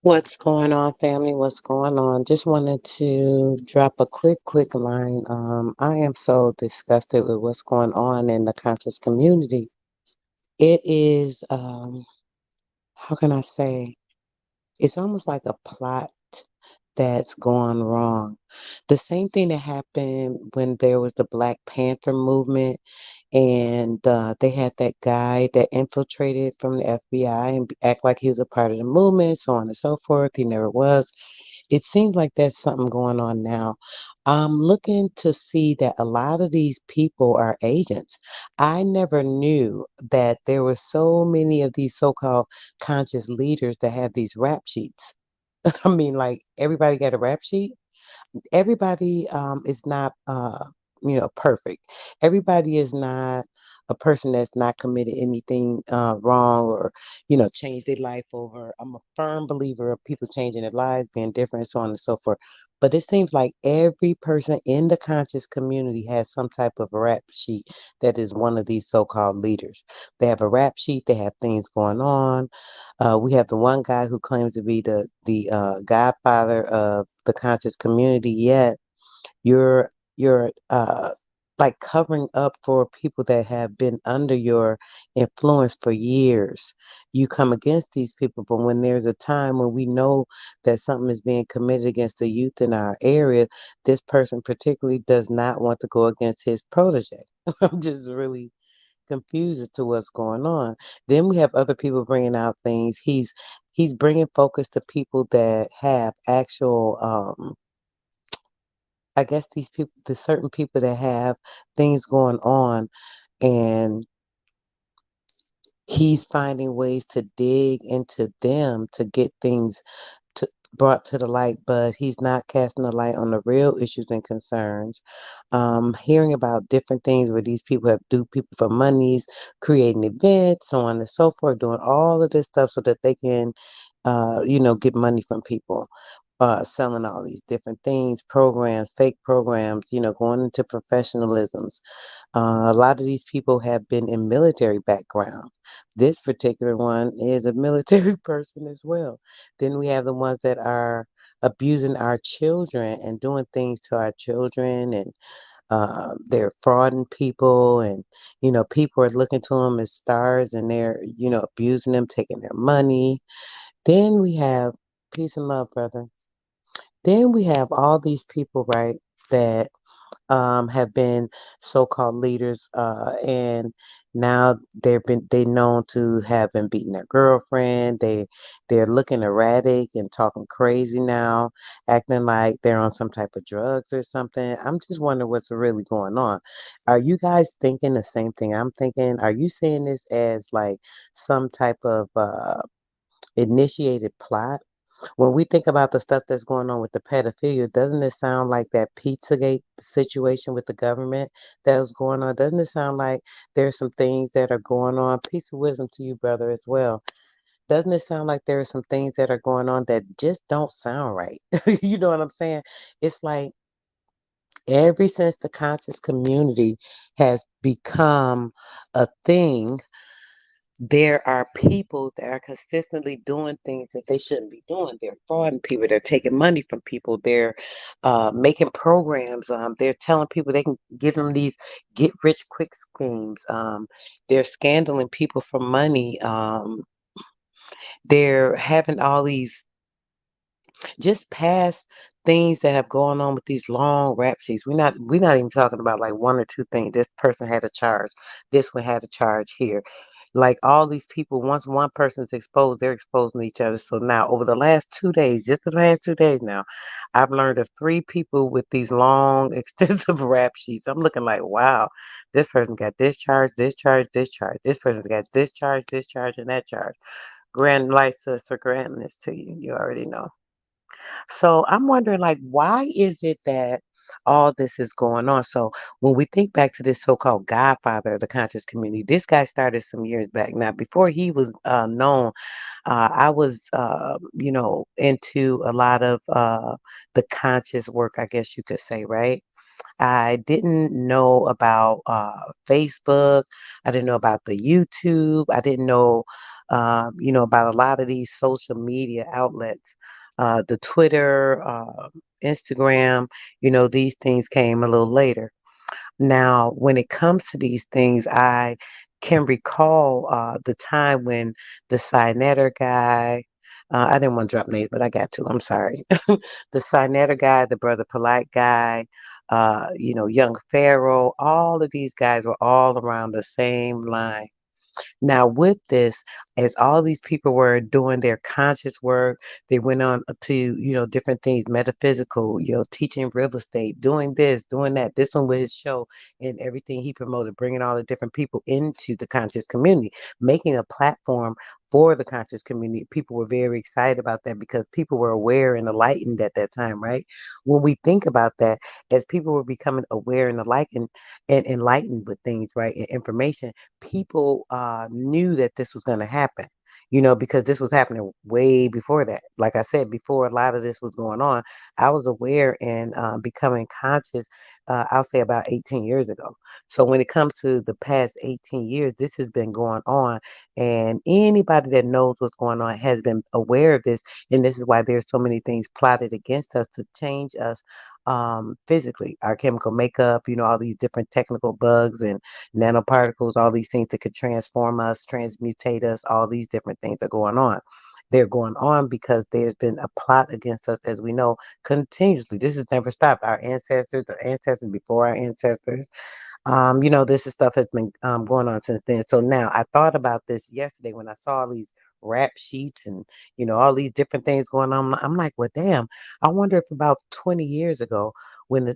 What's going on, family? What's going on? Just wanted to drop a quick line. I am so disgusted with what's going on in the conscious community. It is, how can I say, it's almost like a plot that's gone wrong. The same thing that happened when there was the Black Panther movement, and they had that guy that infiltrated from the FBI and act like he was a part of the movement, so on and so forth. He never was. It seems like there's something going on now. I'm looking to see that a lot of these people are agents. I never knew that there were so many of these so-called conscious leaders that have these rap sheets. I mean, like everybody got a rap sheet. Everybody is not perfect. Everybody is not a person that's not committed anything wrong or changed their life over. I'm a firm believer of people changing their lives, being different, so on and so forth. But it seems like every person in the conscious community has some type of rap sheet that is one of these so-called leaders. They have a rap sheet. They have things going on. We have the one guy who claims to be the godfather of the conscious community. Yet you're like covering up for people that have been under your influence for years. You come against these people, but when there's a time when we know that something is being committed against the youth in our area, this person particularly does not want to go against his protege. I'm just really confused as to what's going on. Then we have other people bringing out things. He's bringing focus to people that have actual I guess these people, the certain people that have things going on, and he's finding ways to dig into them to get things to, brought to the light, but he's not casting the light on the real issues and concerns. Hearing about different things where these people have duped people for monies, creating events, so on and so forth, doing all of this stuff so that they can, get money from people. Selling all these different things, programs, fake programs, going into professionalisms. A lot of these people have been in military background. This particular one is a military person as well. Then we have the ones that are abusing our children and doing things to our children, and they're frauding people, and people are looking to them as stars, and they're abusing them, taking their money. Then we have peace and love, brother. Then we have all these people, right, that have been so-called leaders, and now they known to have been beating their girlfriend. They're looking erratic and talking crazy now, acting like they're on some type of drugs or something. I'm just wondering what's really going on. Are you guys thinking the same thing I'm thinking? Are you seeing this as like some type of initiated plot? When we think about the stuff that's going on with the pedophilia, doesn't it sound like that Pizzagate situation with the government that was going on? Doesn't it sound like there's some things that are going on? Peace of wisdom to you, brother, as well. Doesn't it sound like there are some things that are going on that just don't sound right? You know what I'm saying? It's like ever since the conscious community has become a thing, there are people that are consistently doing things that they shouldn't be doing. They're frauding people. They're taking money from people. They're making programs. They're telling people they can give them these get rich quick schemes. They're scandaling people for money. They're having all these just past things that have gone on with these long rap sheets. We're not even talking about like one or two things. This person had a charge. This one had a charge here. Like all these people, once one person's exposed, they're exposing each other. So now, over the last 2 days, just the last 2 days now, I've learned of three people with these long, extensive rap sheets. I'm looking like, wow, this person got this charge, this charge, this charge. This person's got this charge, and that charge. Grand light sister, granting this to you. You already know. So I'm wondering, like, why is it that all this is going on? So when we think back to this so-called godfather of the conscious community, this guy started some years back. Now, before he was known, I was, into a lot of the conscious work, I guess you could say, right? I didn't know about Facebook. I didn't know about the YouTube. I didn't know. about a lot of these social media outlets, the Twitter, Instagram, these things came a little later. Now, when it comes to these things, I can recall the time when the Signetter guy, I didn't want to drop names, but I got to. I'm sorry. The Signetter guy, the Brother Polite guy, Young Pharaoh, all of these guys were all around the same line. Now, with this, as all these people were doing their conscious work, they went on to, different things, metaphysical, teaching real estate, doing this, doing that. This one with his show and everything he promoted, bringing all the different people into the conscious community, making a platform for the conscious community. People were very excited about that because people were aware and enlightened at that time, right? When we think about that, as people were becoming aware and enlightened with things, right, and information, people knew that this was going to happen, because this was happening way before that. Like I said, before a lot of this was going on, I was aware and becoming conscious, I'll say about 18 years ago. So when it comes to the past 18 years, this has been going on. And anybody that knows what's going on has been aware of this. And this is why there's so many things plotted against us to change us physically, our chemical makeup, all these different technical bugs and nanoparticles, all these things that could transform us, transmutate us, all these different things are going on. They're going on because there's been a plot against us, as we know, continuously. This has never stopped. Our ancestors, the ancestors before our ancestors, this is stuff has been going on since then. So now I thought about this yesterday when I saw all these rap sheets and all these different things going on. I'm like, well, damn. I wonder if about 20 years ago, when they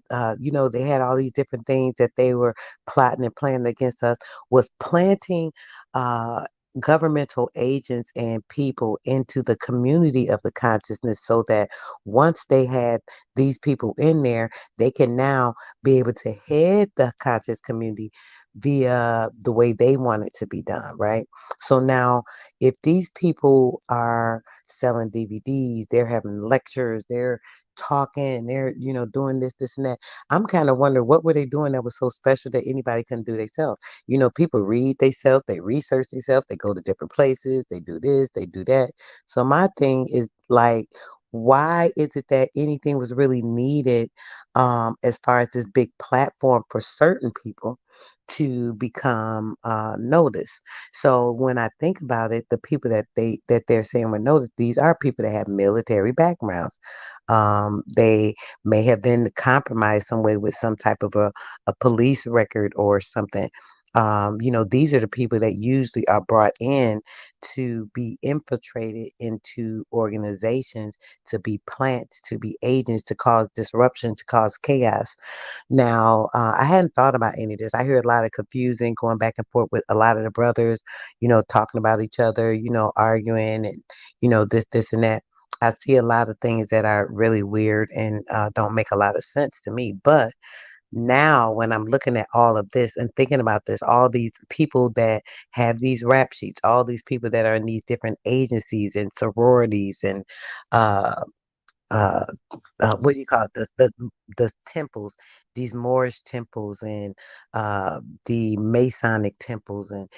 had all these different things that they were plotting and planning against us, was planting uh, governmental agents and people into the community of the consciousness, so that once they had these people in there, they can now be able to head the conscious community via the way they want it to be done, right? So now, if these people are selling DVDs, they're having lectures, they're talking, they're, doing this and that. I'm kind of wondering what were they doing that was so special that anybody couldn't do themselves. People read themselves, they research themselves, they go to different places, they do this, they do that. So my thing is like, why is it that anything was really needed as far as this big platform for certain people to become noticed? So when I think about it, the people that they're saying were noticed, these are people that have military backgrounds. They may have been compromised some way with some type of a police record or something. These are the people that usually are brought in to be infiltrated into organizations, to be plants, to be agents, to cause disruption, to cause chaos. Now, I hadn't thought about any of this. I hear a lot of confusing going back and forth with a lot of the brothers, talking about each other, arguing and, this and that. I see a lot of things that are really weird and don't make a lot of sense to me. But now, when I'm looking at all of this and thinking about this, all these people that have these rap sheets, all these people that are in these different agencies and sororities and uh, uh, what do you call it? The temples, these Moorish temples and the Masonic temples, and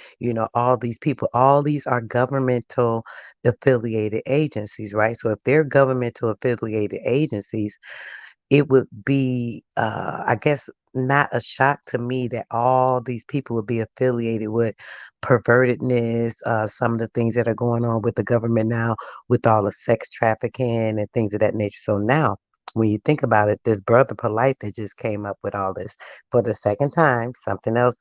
all these people. All these are governmental affiliated agencies, right? So if they're governmental affiliated agencies, it would be, I guess, not a shock to me that all these people would be affiliated with pervertedness, some of the things that are going on with the government now, with all the sex trafficking and things of that nature. So now, when you think about it, this brother Polite that just came up with all this for the second time, something else,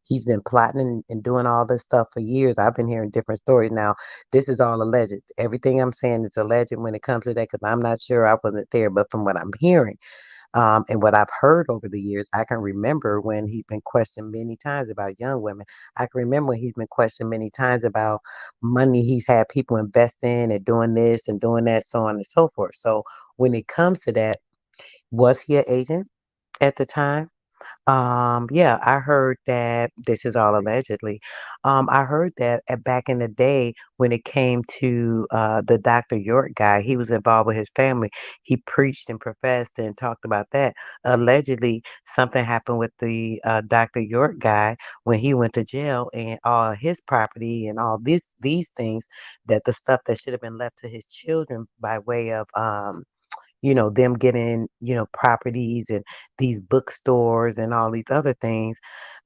he's been plotting and doing all this stuff for years. I've been hearing different stories. Now, this is all alleged. Everything I'm saying is alleged when it comes to that, because I'm not sure, I wasn't there. But from what I'm hearing, and what I've heard over the years, I can remember when he's been questioned many times about young women. I can remember when he's been questioned many times about money he's had people invest in and doing this and doing that, so on and so forth. So when it comes to that, was he an agent at the time? Yeah, I heard that this is all allegedly. I heard that back in the day when it came to the Dr. York guy, he was involved with his family. He preached and professed and talked about that. Allegedly, something happened with the Dr. York guy when he went to jail, and all his property and all these things, that the stuff that should have been left to his children by way of them getting, properties and these bookstores and all these other things.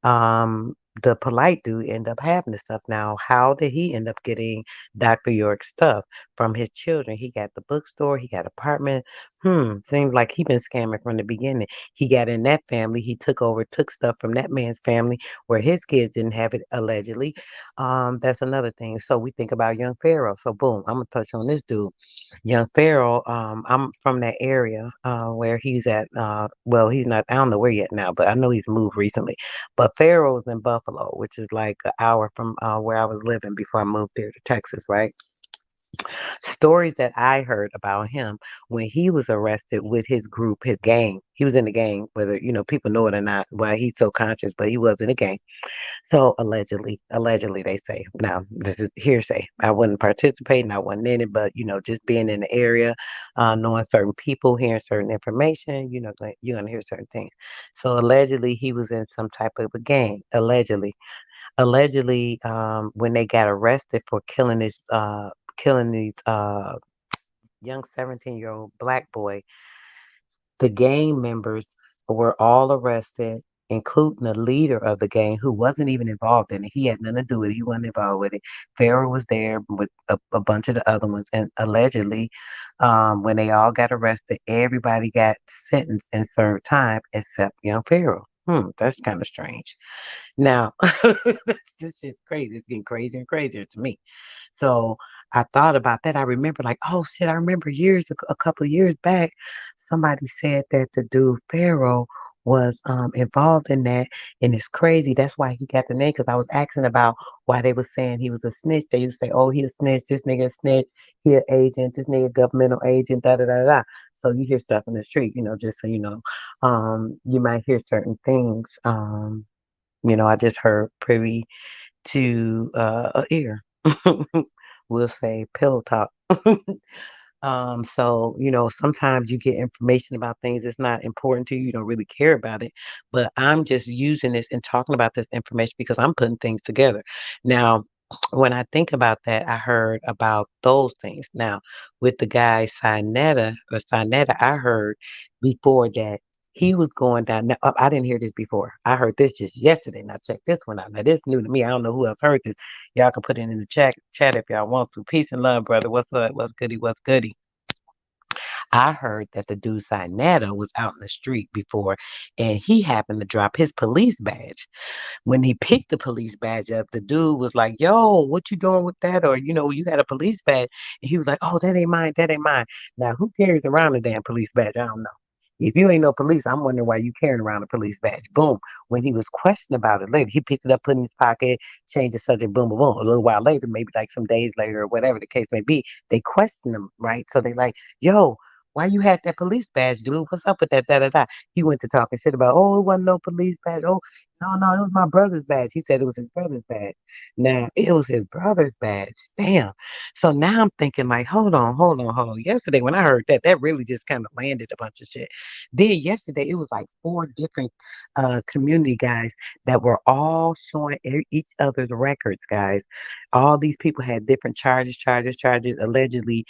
Um, the polite dude end up having the stuff. Now, how did he end up getting Dr. York's stuff from his children? He got the bookstore, he got apartment. Seems like he been scamming from the beginning. He got in that family, he took stuff from that man's family where his kids didn't have it allegedly. That's another thing. So we think about young Pharaoh. So boom, I'm gonna touch on this dude. Young Pharaoh, I'm from that area where he's at. Well, he's not, I don't know where yet now, but I know he's moved recently. But Pharaoh's in Buffalo, which is like an hour from where I was living before I moved there to Texas, right? Stories that I heard about him when he was arrested with his group, his gang. He was in the gang, whether, people know it or not, why he's so conscious, but he was in a gang. So allegedly they say. Now this is hearsay. I wasn't participating, I wasn't in it, but just being in the area, knowing certain people, hearing certain information, you're gonna hear certain things. So allegedly he was in some type of a gang. Allegedly, when they got arrested for killing these young 17-year-old black boy, the gang members were all arrested, including the leader of the gang who wasn't even involved in it. He had nothing to do with it. He wasn't involved with it. Pharaoh was there with a bunch of the other ones. And allegedly, when they all got arrested, everybody got sentenced and served time except young Pharaoh. That's kind of strange. Now, this is crazy. It's getting crazier and crazier to me. So I thought about that. I remember, like, oh shit, I remember a couple of years back, somebody said that the dude Pharaoh was involved in that, and it's crazy. That's why he got the name. Because I was asking about why they were saying he was a snitch. They used to say, oh, he a snitch. This nigga a snitch. He an agent. This nigga governmental agent. Da da da da. So you hear stuff in the street, just so you know. You might hear certain things. I just heard privy to a ear. We'll say pillow talk. So, sometimes you get information about things that's not important to you. You don't really care about it. But I'm just using this and talking about this information because I'm putting things together. Now, when I think about that, I heard about those things. Now, with the guy Sinetta, I heard before that he was going down. Now, I didn't hear this before. I heard this just yesterday. Now, check this one out. Now, this new to me. I don't know who else heard this. Y'all can put it in the chat if y'all want to. Peace and love, brother. What's up? What's goody? What's goody? I heard that the dude Sinetta was out in the street before, and he happened to drop his police badge. When he picked the police badge up, the dude was like, "Yo, what you doing with that?" Or, you got a police badge. And he was like, "Oh, that ain't mine. That ain't mine." Now, who carries around a damn police badge? I don't know. If you ain't no police, I'm wondering why you carrying around a police badge. Boom. When he was questioned about it later, he picked it up, put it in his pocket, changed the subject, boom, boom, boom. A little while later, maybe like some days later or whatever the case may be, they questioned him, right? So they like, yo, why you had that police badge, dude? What's up with that? Da da da. He went to talking shit about, oh, it wasn't no police badge. Oh, no, no, it was my brother's badge. He said it was his brother's badge. Now, it was his brother's badge. Damn. So now I'm thinking, like, hold on, hold on, hold on. Yesterday, when I heard that, that really just kind of landed a bunch of shit. Then yesterday, it was like four different community guys that were all showing each other's records, guys. All these people had different charges. Allegedly,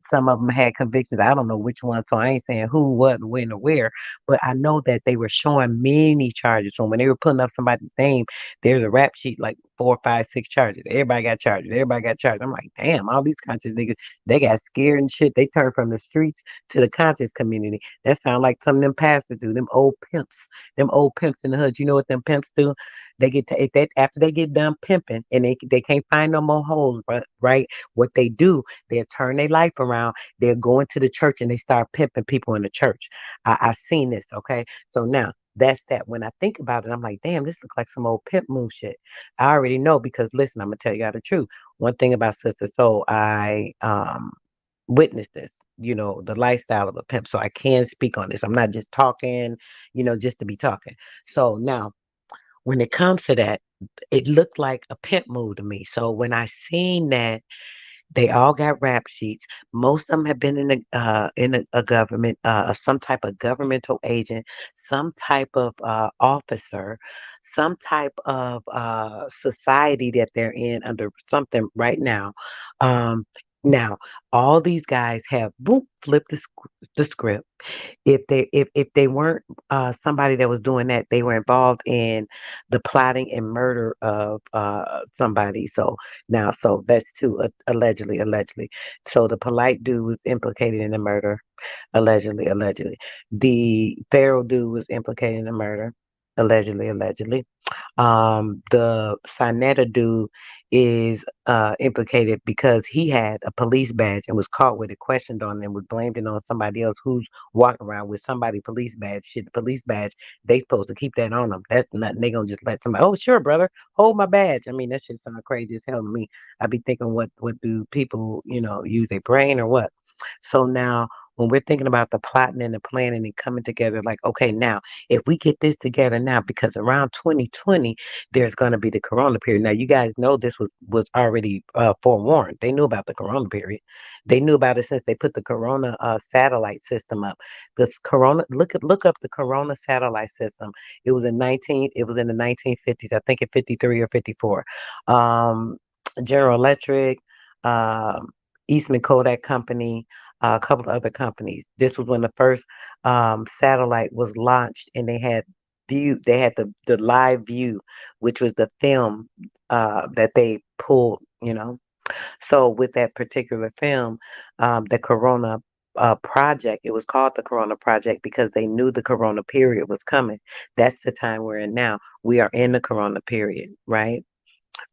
some of them had convictions. I don't know which one, so I ain't saying who, what, when, or where, but I know that they were showing many charges. So when they were putting up somebody's name, there's a rap sheet like 4, 5, 6 charges. Everybody got charges. Everybody got charges. I'm like, damn, all these conscious niggas, they got scared and shit. They turned from the streets to the conscious community. That sound like some of them pastors do. Them old pimps in the hood. You know what them pimps do? They get to, if they after they get done pimping and they can't find no more hoes, right? What they do, they'll turn their life around. They'll go into the church and they start pimping people in the church. I seen this. Okay, so now that's that. When I think about it, I'm like, damn, this looks like some old pimp move shit. I already know because listen, I'm gonna tell you all the truth. One thing about Sister Soul, I witnessed this. the lifestyle of a pimp. So I can speak on this. I'm not just talking, just to be talking. So now, when it comes to that, it looked like a pimp move to me. So when I seen that, they all got rap sheets. Most of them have been in a government, some type of governmental agent, some type of officer, some type of society that they're in under something right now. Um, Now, all these guys have boom, flipped the script. If they weren't somebody that was doing that, they were involved in the plotting and murder of somebody. So that's two, allegedly. So the polite dude was implicated in the murder, allegedly. The feral dude was implicated in the murder, allegedly. The Sinetta dude is implicated because he had a police badge and was caught with it, questioned on, and was blamed it on somebody else who's walking around with somebody police badge. Shit, the police badge, they supposed to keep that on them. That's nothing. They gonna just let somebody, oh sure, brother, hold my badge. I mean, that shit sound crazy as hell to me. I be thinking, what do people, use their brain or what? So now when we're thinking about the plotting and the planning and coming together, like, okay, now if we get this together now, because around 2020, there's going to be the corona period. Now, you guys know this was already forewarned. They knew about the corona period. They knew about it since they put the corona satellite system up. The corona, look up the corona satellite system. It was in the 1950s, I think in 53 or 54. Um, General Electric, um, Eastman Kodak Company, a couple of other companies. This was when the first satellite was launched, and they had the live view, which was the film that they pulled. So with that particular film, the Corona project, it was called the Corona project because they knew the Corona period was coming. That's the time we're in now. We are in the Corona period, right?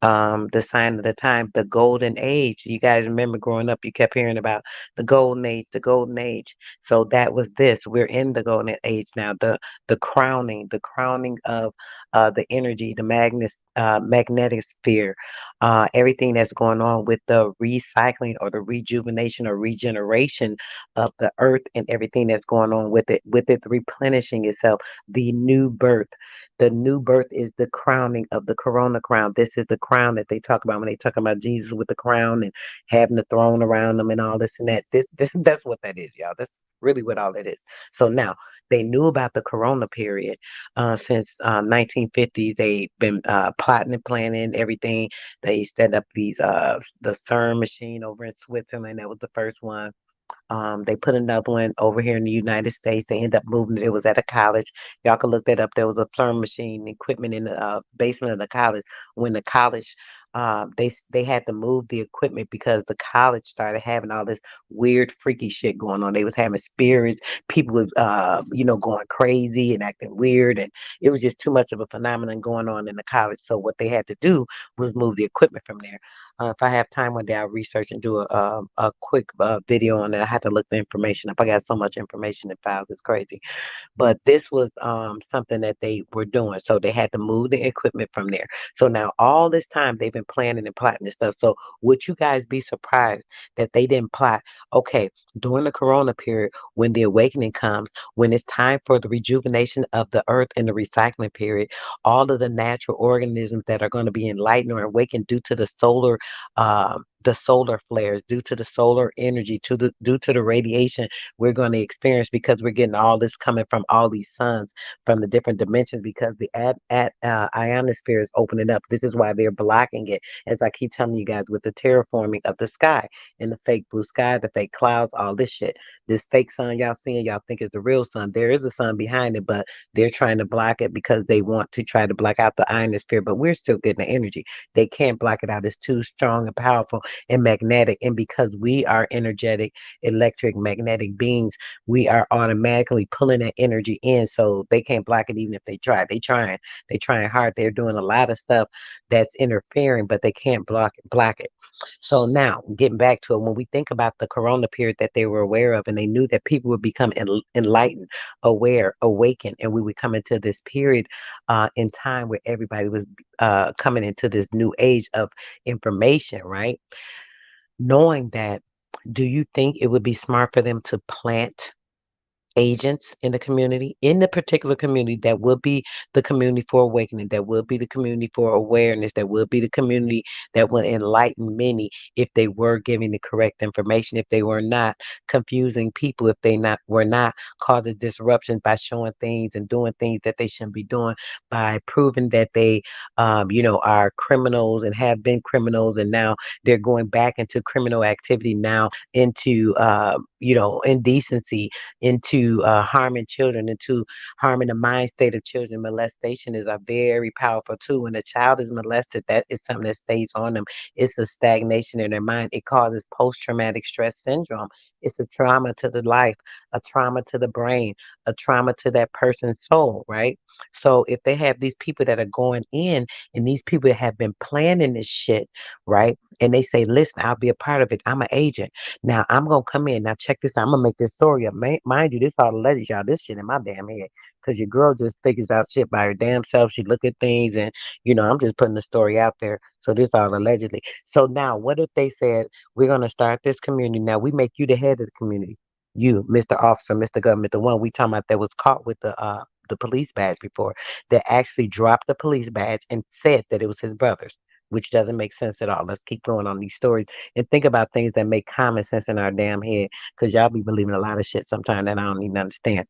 The sign of the time, the golden age. You guys remember growing up, you kept hearing about the golden age, the golden age. So that was this. We're in the golden age now. The crowning of the energy, the magnetic sphere, everything that's going on with the recycling or the rejuvenation or regeneration of the earth and everything that's going on with it replenishing itself, the new birth. The new birth is the crowning of the corona crown. This is the crown that they talk about when they talk about Jesus with the crown and having the throne around them and all this and that. This that's what that is, y'all. That's really what all it is. So now they knew about the corona period since 1950. They've been plotting and planning everything. They set up the CERN machine over in Switzerland. That was the first one. They put another one over here in the United States. They ended up moving it. It was at a college. Y'all can look that up. There was a CERN machine equipment in the basement of the college. When the college, they had to move the equipment because the college started having all this weird, freaky shit going on. They was having spirits. People was, going crazy and acting weird, and it was just too much of a phenomenon going on in the college. So what they had to do was move the equipment from there. If I have time one day, I'll research and do a quick video on it. I have to look the information up. I got so much information in files, it's crazy. But this was something that they were doing. So they had to move the equipment from there. So now all this time they've been planning and plotting this stuff. So would you guys be surprised that they didn't plot? Okay, during the corona period, when the awakening comes, when it's time for the rejuvenation of the earth and the recycling period, all of the natural organisms that are going to be enlightened or awakened due to the solar flares, due to the solar energy, due to the radiation we're going to experience because we're getting all this coming from all these suns from the different dimensions because the ionosphere is opening up. This is why they're blocking it, as I keep telling you guys, with the terraforming of the sky and the fake blue sky, the fake clouds, all this shit. This fake sun y'all seeing, y'all think is the real sun. There is a sun behind it, but they're trying to block it because they want to try to block out the ionosphere, but we're still getting the energy. They can't block it out. It's too strong and powerful and magnetic. And because we are energetic, electric, magnetic beings, we are automatically pulling that energy in. So they can't block it even if they try. They trying hard. They're doing a lot of stuff that's interfering, but they can't block it. So now getting back to it, when we think about the corona period that they were aware of, and they knew that people would become enlightened, aware, awakened, and we would come into this period in time where everybody was coming into this new age of information, right? Knowing that Do you think it would be smart for them to plant agents in the community, in the particular community that will be the community for awakening, that will be the community for awareness, that will be the community that will enlighten many if they were giving the correct information, if they were not confusing people, if they not were not causing disruptions by showing things and doing things that they shouldn't be doing, by proving that they are criminals and have been criminals, and now they're going back into criminal activity now, into indecency, into harming children, into harming the mind state of children. Molestation is a very powerful tool. When a child is molested, that is something that stays on them. It's a stagnation in their mind. It causes post-traumatic stress syndrome. It's a trauma to the life, a trauma to the brain, a trauma to that person's soul, right? So if they have these people that are going in, and these people that have been planning this shit, right? And they say, listen, I'll be a part of it. I'm an agent. Now I'm gonna come in. Now check this out. I'm gonna make this story up. Mind you, this all alleged, y'all. This shit in my damn head. Cause your girl just figures out shit by her damn self. She look at things, and I'm just putting the story out there. So this all allegedly. So now, what if they said we're gonna start this community? Now we make you the head of the community. You, Mr. Officer, Mr. Government, the one we talking about that was caught with the police badge before, that actually dropped the police badge and said that it was his brother's, which doesn't make sense at all. Let's keep going on these stories and think about things that make common sense in our damn head, because y'all be believing a lot of shit sometimes that I don't even understand.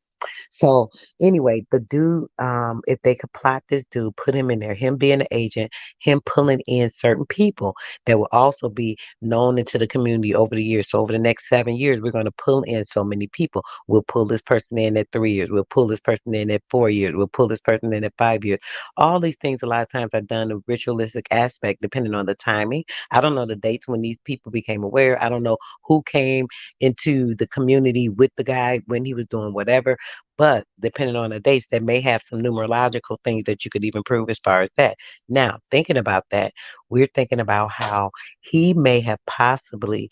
So anyway, the dude, if they could plot this dude, put him in there, him being an agent, him pulling in certain people that will also be known into the community over the years. So over the next 7 years, we're going to pull in so many people. We'll pull this person in at 3 years. We'll pull this person in at 4 years. We'll pull this person in at 5 years. All these things a lot of times are done in ritualistic aspect, depending on the timing. I don't know the dates when these people became aware. I don't know who came into the community with the guy when he was doing whatever. But depending on the dates, they may have some numerological things that you could even prove as far as that. Now, thinking about that, we're thinking about how he may have possibly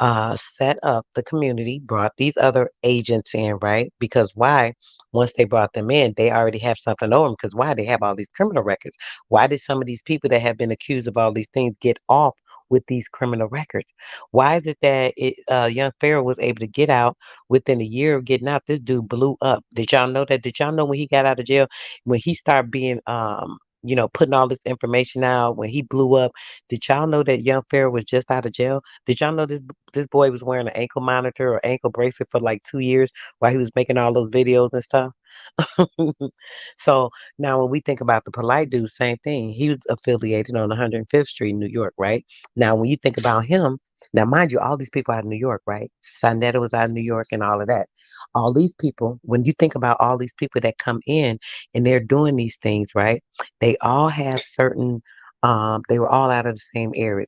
set up the community, brought these other agents in, right? Because why? Once they brought them in, they already have something over them. Because why? They have all these criminal records. Why did some of these people that have been accused of all these things get off with these criminal records? Why is it that young Pharaoh was able to get out within a year of getting out? This dude blew up. Did y'all know that? Did y'all know when he got out of jail, when he started being putting all this information out, when he blew up, did y'all know that young Pharaoh was just out of jail? Did y'all know this boy was wearing an ankle monitor or ankle bracelet for like 2 years while he was making all those videos and stuff? So now when we think about the polite dude, same thing. He was affiliated on 105th Street in New York, right? Now when you think about him, now mind you, all these people out of New York, right? Sonetta was out of New York and all of that. All these people, when you think about all these people that come in and they're doing these things, right? They all have certain they were all out of the same area,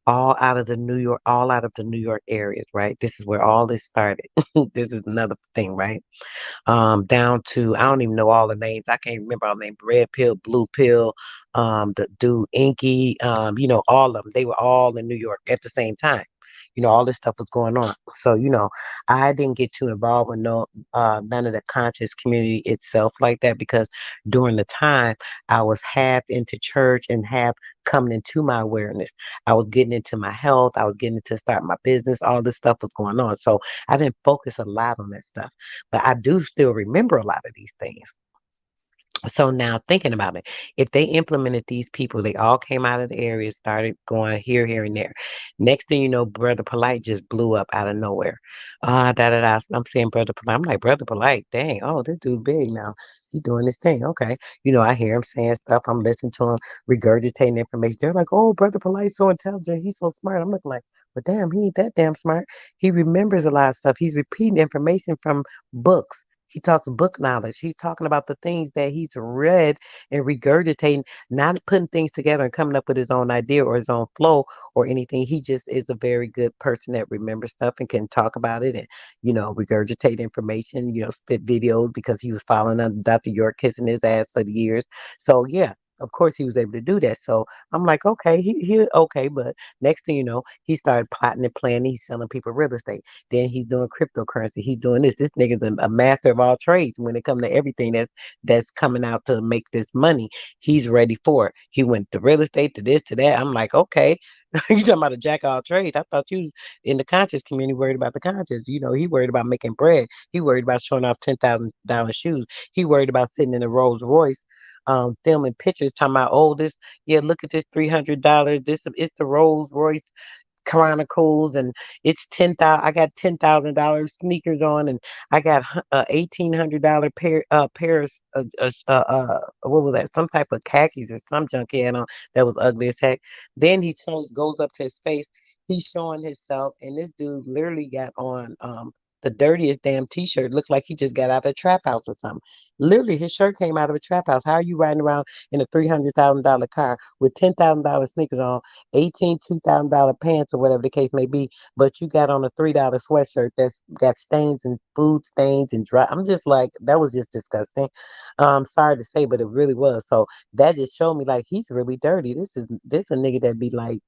all out of the New York, all out of the New York areas, right? This is where all this started. This is another thing, right? Down to I don't even know all the names. I can't remember all the names. Red Pill, Blue Pill, the dude Inky, all of them. They were all in New York at the same time. All this stuff was going on. So, I didn't get too involved with none of the conscious community itself like that, because during the time I was half into church and half coming into my awareness. I was getting into my health. I was getting into start my business. All this stuff was going on. So I didn't focus a lot on that stuff. But I do still remember a lot of these things. So now thinking about it, if they implemented these people, they all came out of the area, started going here, here, and there. Next thing you know, Brother Polite just blew up out of nowhere. Da da da. I'm saying Brother Polite. I'm like, Brother Polite, dang, oh, this dude big now. He doing this thing. Okay. I hear him saying stuff. I'm listening to him, regurgitating information. They're like, oh, Brother Polite's so intelligent. He's so smart. I'm looking like, but damn, he ain't that damn smart. He remembers a lot of stuff. He's repeating information from books. He talks book knowledge. He's talking about the things that he's read and regurgitating, not putting things together and coming up with his own idea or his own flow or anything. He just is a very good person that remembers stuff and can talk about it and, regurgitate information, spit videos, because he was following under Dr. York kissing his ass for the years. So, yeah. Of course, he was able to do that. So I'm like, okay, he okay. But next thing you know, he started plotting and planning. He's selling people real estate. Then he's doing cryptocurrency. He's doing this. This nigga's a master of all trades when it comes to everything that's coming out to make this money. He's ready for it. He went to real estate, to this, to that. I'm like, okay, you talking about a jack of all trades? I thought you in the conscious community worried about the conscious. He worried about making bread. He worried about showing off $10,000 shoes. He worried about sitting in a Rolls Royce, filming pictures, talking about, oh, this, yeah, look at this $300. This, it's the Rolls Royce Chronicles, and it's 10,000. I got $10,000 sneakers on, and I got $1,800 pairs of what was that? Some type of khakis or some junk he had on that was ugly as heck. Then goes up to his face. He's showing himself, and this dude literally got on the dirtiest damn t-shirt. Looks like he just got out of a trap house or something. Literally, his shirt came out of a trap house. How are you riding around in a $300,000 car with $10,000 sneakers on, 18 $2,000 pants or whatever the case may be, but you got on a $3 sweatshirt that's got stains and food stains and dry? I'm just like, that was just disgusting. Sorry to say, but it really was. So that just showed me like he's really dirty. This a nigga that be like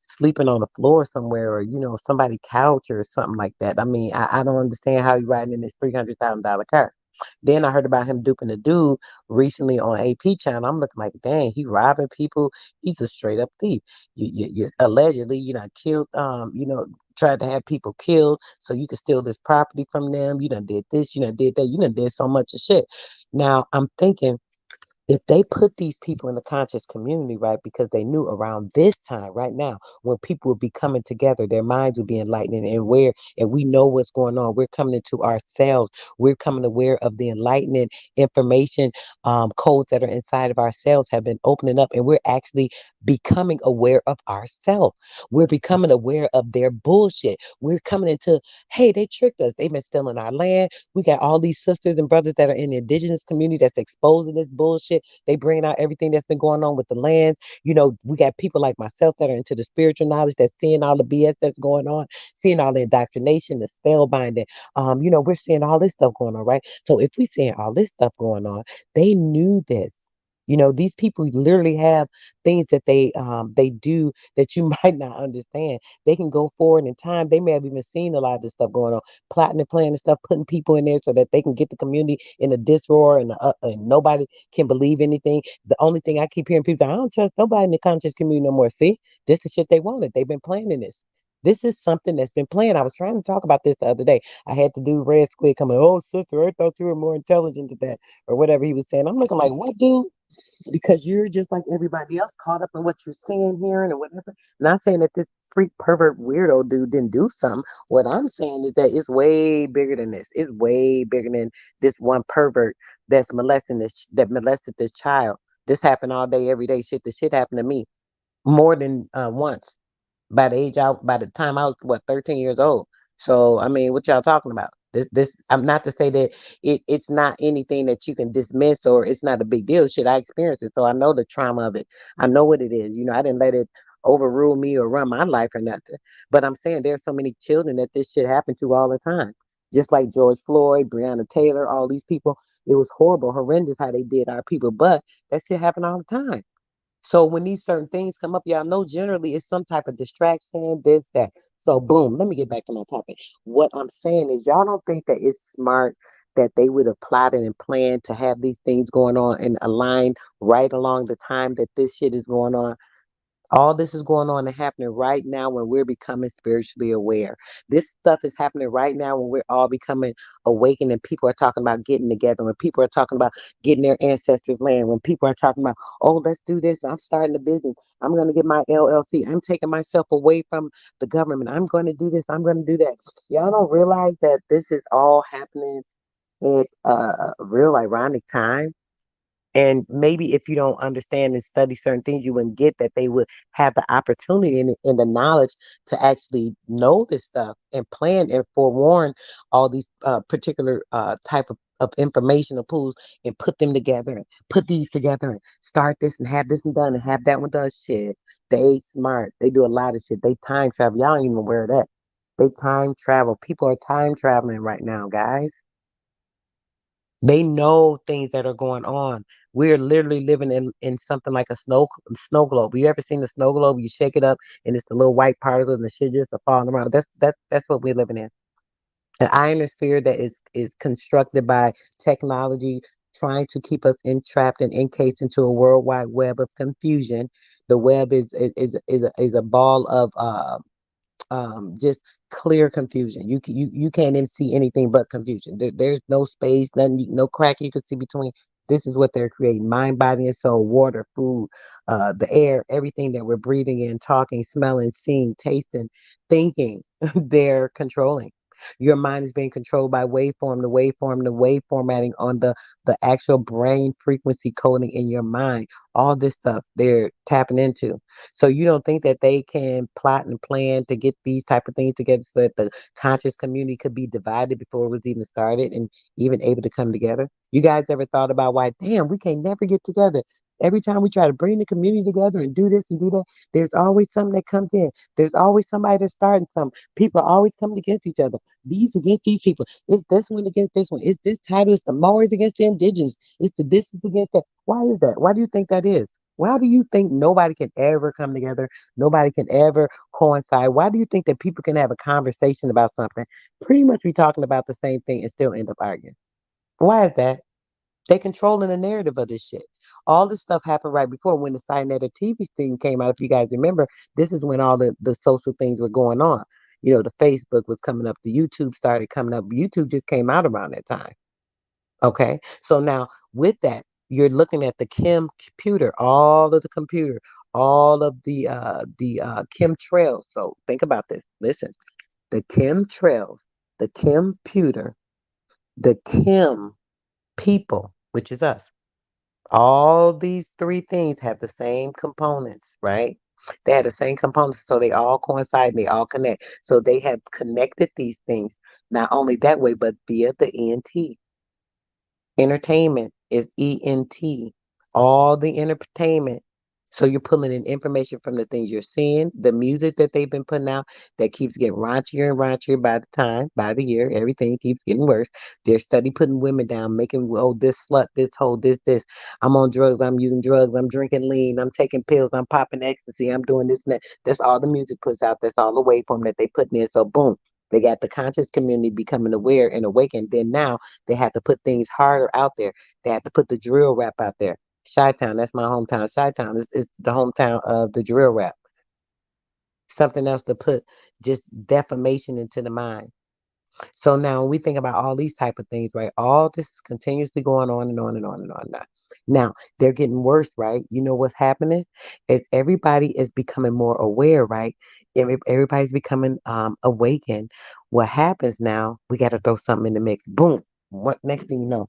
sleeping on the floor somewhere, or somebody couch or something like that. I mean, I don't understand how he riding in this $300,000 car. Then I heard about him duping a dude recently on AP channel. I'm looking like, dang, he robbing people. He's a straight up thief. You allegedly, killed, tried to have people killed so you could steal this property from them. You done did this, you done did that, you done did so much of shit. Now I'm thinking, if they put these people in the conscious community, right, because they knew around this time, right now, when people would be coming together, their minds would be enlightened, and we know what's going on. We're coming into ourselves. We're coming aware of the enlightening information, codes that are inside of ourselves have been opening up, and we're actually becoming aware of ourselves. We're becoming aware of their bullshit. We're coming into, hey, they tricked us. They've been stealing our land. We got all these sisters and brothers that are in the indigenous community that's exposing this bullshit. They bringing out everything that's been going on with the lands. We got people like myself that are into the spiritual knowledge, that's seeing all the BS that's going on, seeing all the indoctrination, the spell binding. We're seeing all this stuff going on, right? So if we seeing all this stuff going on, they knew this. These people literally have things that they do that you might not understand. They can go forward in time. They may have even seen a lot of this stuff going on, plotting and planning stuff, putting people in there so that they can get the community in a disroar, and nobody can believe anything. The only thing I keep hearing people say, I don't trust nobody in the conscious community no more. See, this is shit they wanted. They've been planning this. This is something that's been planned. I was trying to talk about this the other day. I had to do Red Squid coming, oh, sister, I thought you were more intelligent than that, or whatever he was saying. I'm looking like, what, dude? Because you're just like everybody else, caught up in what you're seeing, hearing, or whatever. Not saying that this freak pervert weirdo dude didn't do something. What I'm saying is that it's way bigger than this. It's way bigger than this one pervert that molested this child. This happened all day, every day. Shit, the shit happened to me more than once. By the time I was what, 13 years old. So I mean, what y'all talking about? This I'm not to say that it's not anything that you can dismiss, or it's not a big deal. Shit, I experienced it, so I know the trauma of it. I know what it is. I didn't let it overrule me or run my life or nothing. But I'm saying there's so many children that this shit happened to all the time. Just like George Floyd, Breonna Taylor, all these people. It was horrible, horrendous how they did our people. But that shit happened all the time. So when these certain things come up, y'all know generally it's some type of distraction, this, that. So boom, let me get back to my topic. What I'm saying is y'all don't think that it's smart that they would have plotted and planned to have these things going on and align right along the time that this shit is going on. All this is going on and happening right now when we're becoming spiritually aware. This stuff is happening right now when we're all becoming awakened, and people are talking about getting together, when people are talking about getting their ancestors' land, when people are talking about, oh, let's do this. I'm starting a business. I'm going to get my LLC. I'm taking myself away from the government. I'm going to do this. I'm going to do that. Y'all don't realize that this is all happening at a real ironic time. And maybe if you don't understand and study certain things, you wouldn't get that they would have the opportunity and the knowledge to actually know this stuff and plan and forewarn all these particular type of informational pools, and put them together and put these together and start this and have this and done and have that one done. Shit, they smart. They do a lot of shit. They time travel. Y'all ain't even aware of that. They time travel. People are time traveling right now, guys. They know things that are going on. We're literally living in something like a snow globe. You ever seen the snow globe? You shake it up and it's the little white particles and the shit just are falling around. That's what we're living in. An ionosphere that is constructed by technology trying to keep us entrapped and encased into a worldwide web of confusion. The web is a ball of just clear confusion. You can't even see anything but confusion. There's no space, nothing, no crack you can see between. This is what they're creating: mind, body, and soul, water, food, the air, everything that we're breathing in, talking, smelling, seeing, tasting, thinking. They're controlling. Your mind is being controlled by the wave formatting on the actual brain frequency coding in your mind. All this stuff they're tapping into. So you don't think that they can plot and plan to get these type of things together so that the conscious community could be divided before it was even started and even able to come together? You guys ever thought about why, damn, we can never get together? Every time we try to bring the community together and do this and do that, there's always something that comes in. There's always somebody that's starting something. People are always coming against each other. These against these people. It's this one against this one. It's this title. It's the Maoris against the indigenous. It's the this is against that. Why is that? Why do you think that is? Why do you think nobody can ever come together? Nobody can ever coincide? Why do you think that people can have a conversation about something, pretty much be talking about the same thing and still end up arguing? Why is that? They controlling the narrative of this shit. All this stuff happened right before when the Cyaneta TV thing came out. If you guys remember, this is when all the social things were going on. You know, the Facebook was coming up, the YouTube started coming up. YouTube just came out around that time. Okay. So now with that, you're looking at the computer, all of the computer, all of the chemtrails. So think about this. Listen, the chemtrails, the computer, the chem people, which is us. All these three things have the same components, right? They have the same components, so they all coincide and they all connect. So they have connected these things not only that way, but via the ENT. Entertainment is ENT. All the entertainment. So you're pulling in information from the things you're seeing, the music that they've been putting out that keeps getting raunchier and raunchier by the time, by the year. Everything keeps getting worse. They're steady putting women down, making, oh, this slut, this hoe, this. I'm on drugs, I'm using drugs, I'm drinking lean, I'm taking pills, I'm popping ecstasy, I'm doing this and that. That's all the music puts out. That's all the waveform that they putting in. So boom, they got the conscious community becoming aware and awakened. Then now they have to put things harder out there. They have to put the drill rap out there. Chi-Town, that's my hometown. Chi-Town is the hometown of the drill rap. Something else to put just defamation into the mind. So now when we think about all these type of things, right? All this is continuously going on and on and on and on and on. Now they're getting worse, right? You know what's happening is everybody is becoming more aware, right? Everybody's becoming awakened. What happens now? We got to throw something in the mix. Boom. What next thing you know?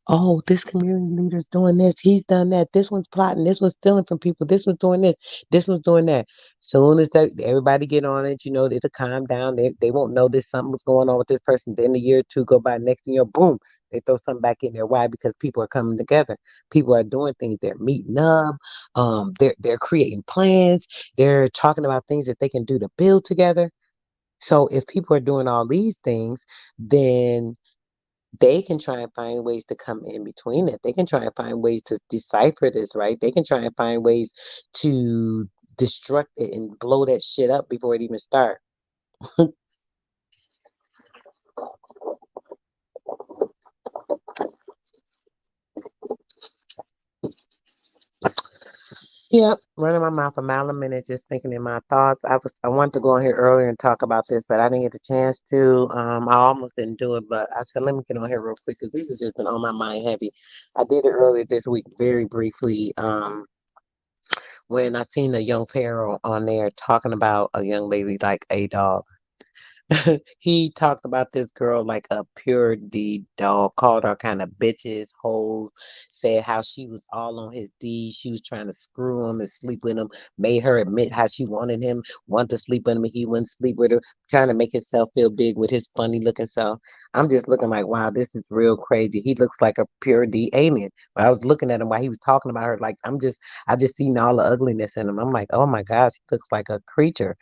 Oh, this community leader's doing this. He's done that. This one's plotting. This one's stealing from people. This one's doing this. This one's doing that. Soon as that, everybody get on it, it'll calm down. They won't know this something was going on with this person. Then a year or two go by. Next thing boom, they throw something back in there. Why? Because people are coming together. People are doing things. They're meeting up. They're creating plans. They're talking about things that they can do to build together. So if people are doing all these things, then they can try and find ways to come in between it. They can try and find ways to decipher this, right? They can try and find ways to destruct it and blow that shit up before it even starts. Yep, running my mouth a mile a minute, just thinking in my thoughts. I wanted to go on here earlier and talk about this, but I didn't get the chance to. I almost didn't do it, but I said let me get on here real quick because this has just been on my mind heavy. I did it earlier this week, very briefly. When I seen a young pharaoh on there talking about a young lady like a dog. He talked about this girl like a pure D dog, called her kind of bitches, hoes, said how she was all on his D. She was trying to screw him and sleep with him, made her admit how she wanted him, wanted to sleep with him, and he wouldn't sleep with her, trying to make himself feel big with his funny looking self. I'm just looking like, wow, this is real crazy. He looks like a pure D alien. But I was looking at him while he was talking about her, like I just seen all the ugliness in him. I'm like, oh my gosh, he looks like a creature.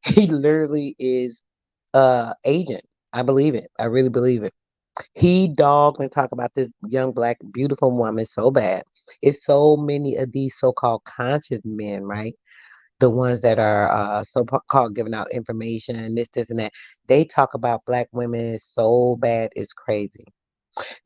He literally is agent. I believe it. I really believe it. He dogged and talked about this young black beautiful woman so bad. It's so many of these so-called conscious men, right? The ones that are so-called giving out information, this, and that. They talk about black women so bad, it's crazy.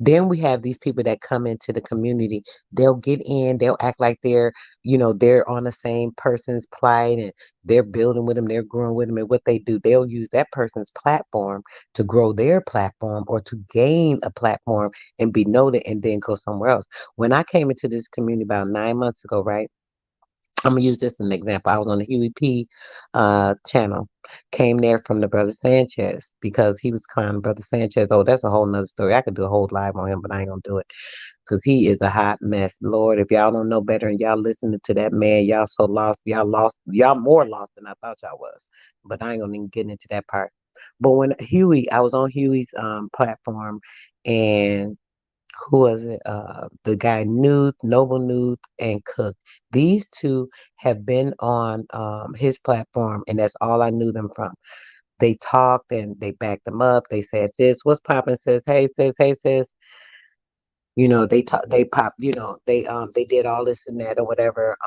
Then we have these people that come into the community. They'll get in, they'll act like they're on the same person's plight and they're building with them, they're growing with them. And what they do, they'll use that person's platform to grow their platform or to gain a platform and be noted and then go somewhere else. When I came into this community about 9 months ago, right? I'm gonna use this as an example. I was on the Huey P channel. Came there from the brother Sanchez because he was clowning brother Sanchez. Oh, that's a whole nother story. I could do a whole live on him, but I ain't gonna do it because he is a hot mess. Lord, if y'all don't know better and y'all listening to that man, y'all so lost. Y'all lost. Y'all more lost than I thought y'all was. But I ain't gonna even get into that part. But when I was on Huey's platform, and who was it? The guy Nude, Noble Nude, and Cook. These two have been on his platform, and that's all I knew them from. They talked and they backed them up. They said this, what's popping? Says, hey, says, hey, says. They talk, they pop. They did all this and that or whatever.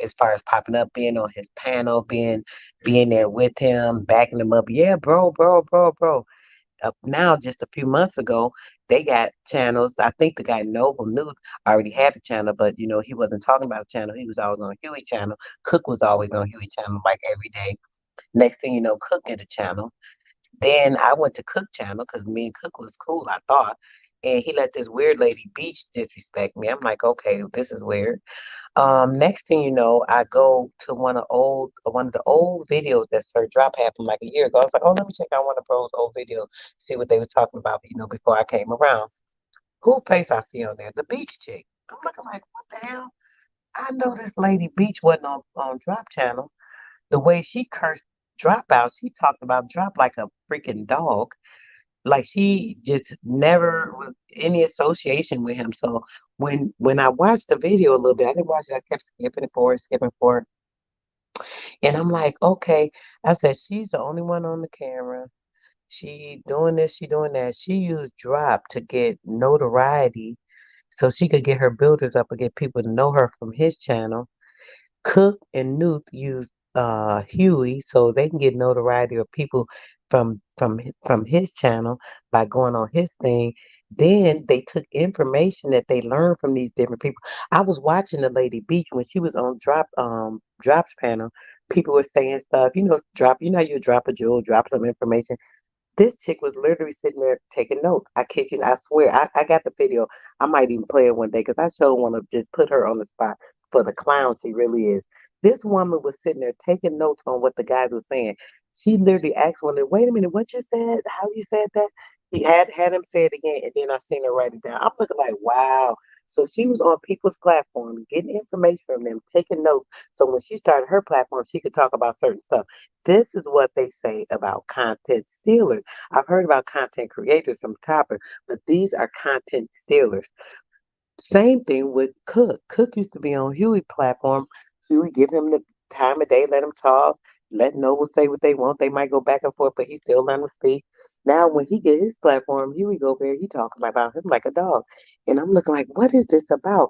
As far as popping up, being on his panel, being there with him, backing him up. Yeah, bro. Now just a few months ago they got channels. I think the guy Noble Nude already had a channel, but he wasn't talking about a channel. He was always on Huey channel. Cook was always on Huey channel like every day. Next thing you know, Cook get a channel. Then I went to Cook channel because me and Cook was cool, I thought. And he let this weird lady Beach disrespect me. I'm like, okay, this is weird. Next thing you know, I go to one of the old videos that Sir Drop had from like a year ago. I was like, oh, let me check out one of Bro's old videos, see what they was talking about, before I came around. Who face I see on there? The Beach chick. I'm looking like, what the hell? I know this lady Beach wasn't on Drop channel. The way she cursed Drop out, she talked about Drop like a freaking dog. Like she just never was any association with him. So when I watched the video a little bit, I didn't watch it. I kept skipping forward. And I'm like, okay. I said, she's the only one on the camera. She doing this, she doing that. She used Drop to get notoriety so she could get her builders up and get people to know her from his channel. Cook and Newt use Huey so they can get notoriety of people from his channel by going on his thing. Then they took information that they learned from these different people. I was watching the Lady Beach when she was on Drop's panel. People were saying stuff, Drop, how you drop a jewel, drop some information. This chick was literally sitting there taking notes. I kid you, not, I swear. I got the video. I might even play it one day because I sure want to just put her on the spot for the clown she really is. This woman was sitting there taking notes on what the guys were saying. She literally asked one, wait a minute, what you said? How you said that? He had him say it again, and then I seen her write it down. I'm looking like, wow. So she was on people's platforms, getting information from them, taking notes. So when she started her platform, she could talk about certain stuff. This is what they say about content stealers. I've heard about content creators from Topper, but these are content stealers. Same thing with Cook. Cook used to be on Huey platform. Huey give him the time of day, let him talk, let Noble say what they want. They might go back and forth, but he still let them speak. Now when he get his platform, Huey go there, he talking about him like a dog. And I'm looking like, what is this about?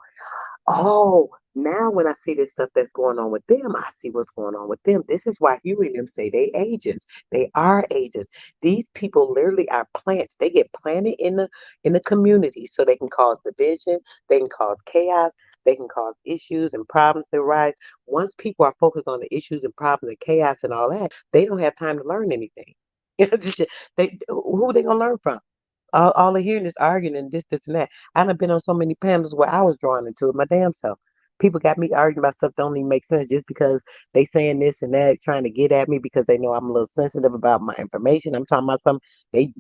Oh, now when I see this stuff that's going on with them, I see what's going on with them. This is why Huey and them say they agents. They are agents. These people literally are plants. They get planted in the community so they can cause division, they can cause chaos, they can cause issues and problems to arise. Once people are focused on the issues and problems and chaos and all that, they don't have time to learn anything. Who they gonna learn from? All they hearing is arguing and this, and that. I done been on so many panels where I was drawn into it my damn self. People got me arguing about stuff that don't even make sense just because they saying this and that, trying to get at me because they know I'm a little sensitive about my information. I'm talking about some they,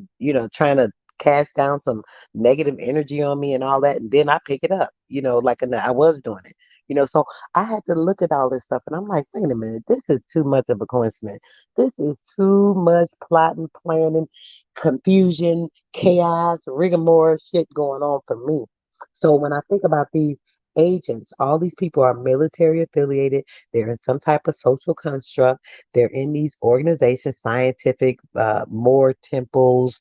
trying to cast down some negative energy on me and all that, and then I pick it up, like I was doing it. So I had to look at all this stuff and I'm like, wait a minute, this is too much of a coincidence. This is too much plotting, planning, confusion, chaos, rigmarole shit going on for me. So when I think about these agents. All these people are military affiliated. They're in some type of social construct. They're in these organizations, scientific, more temples,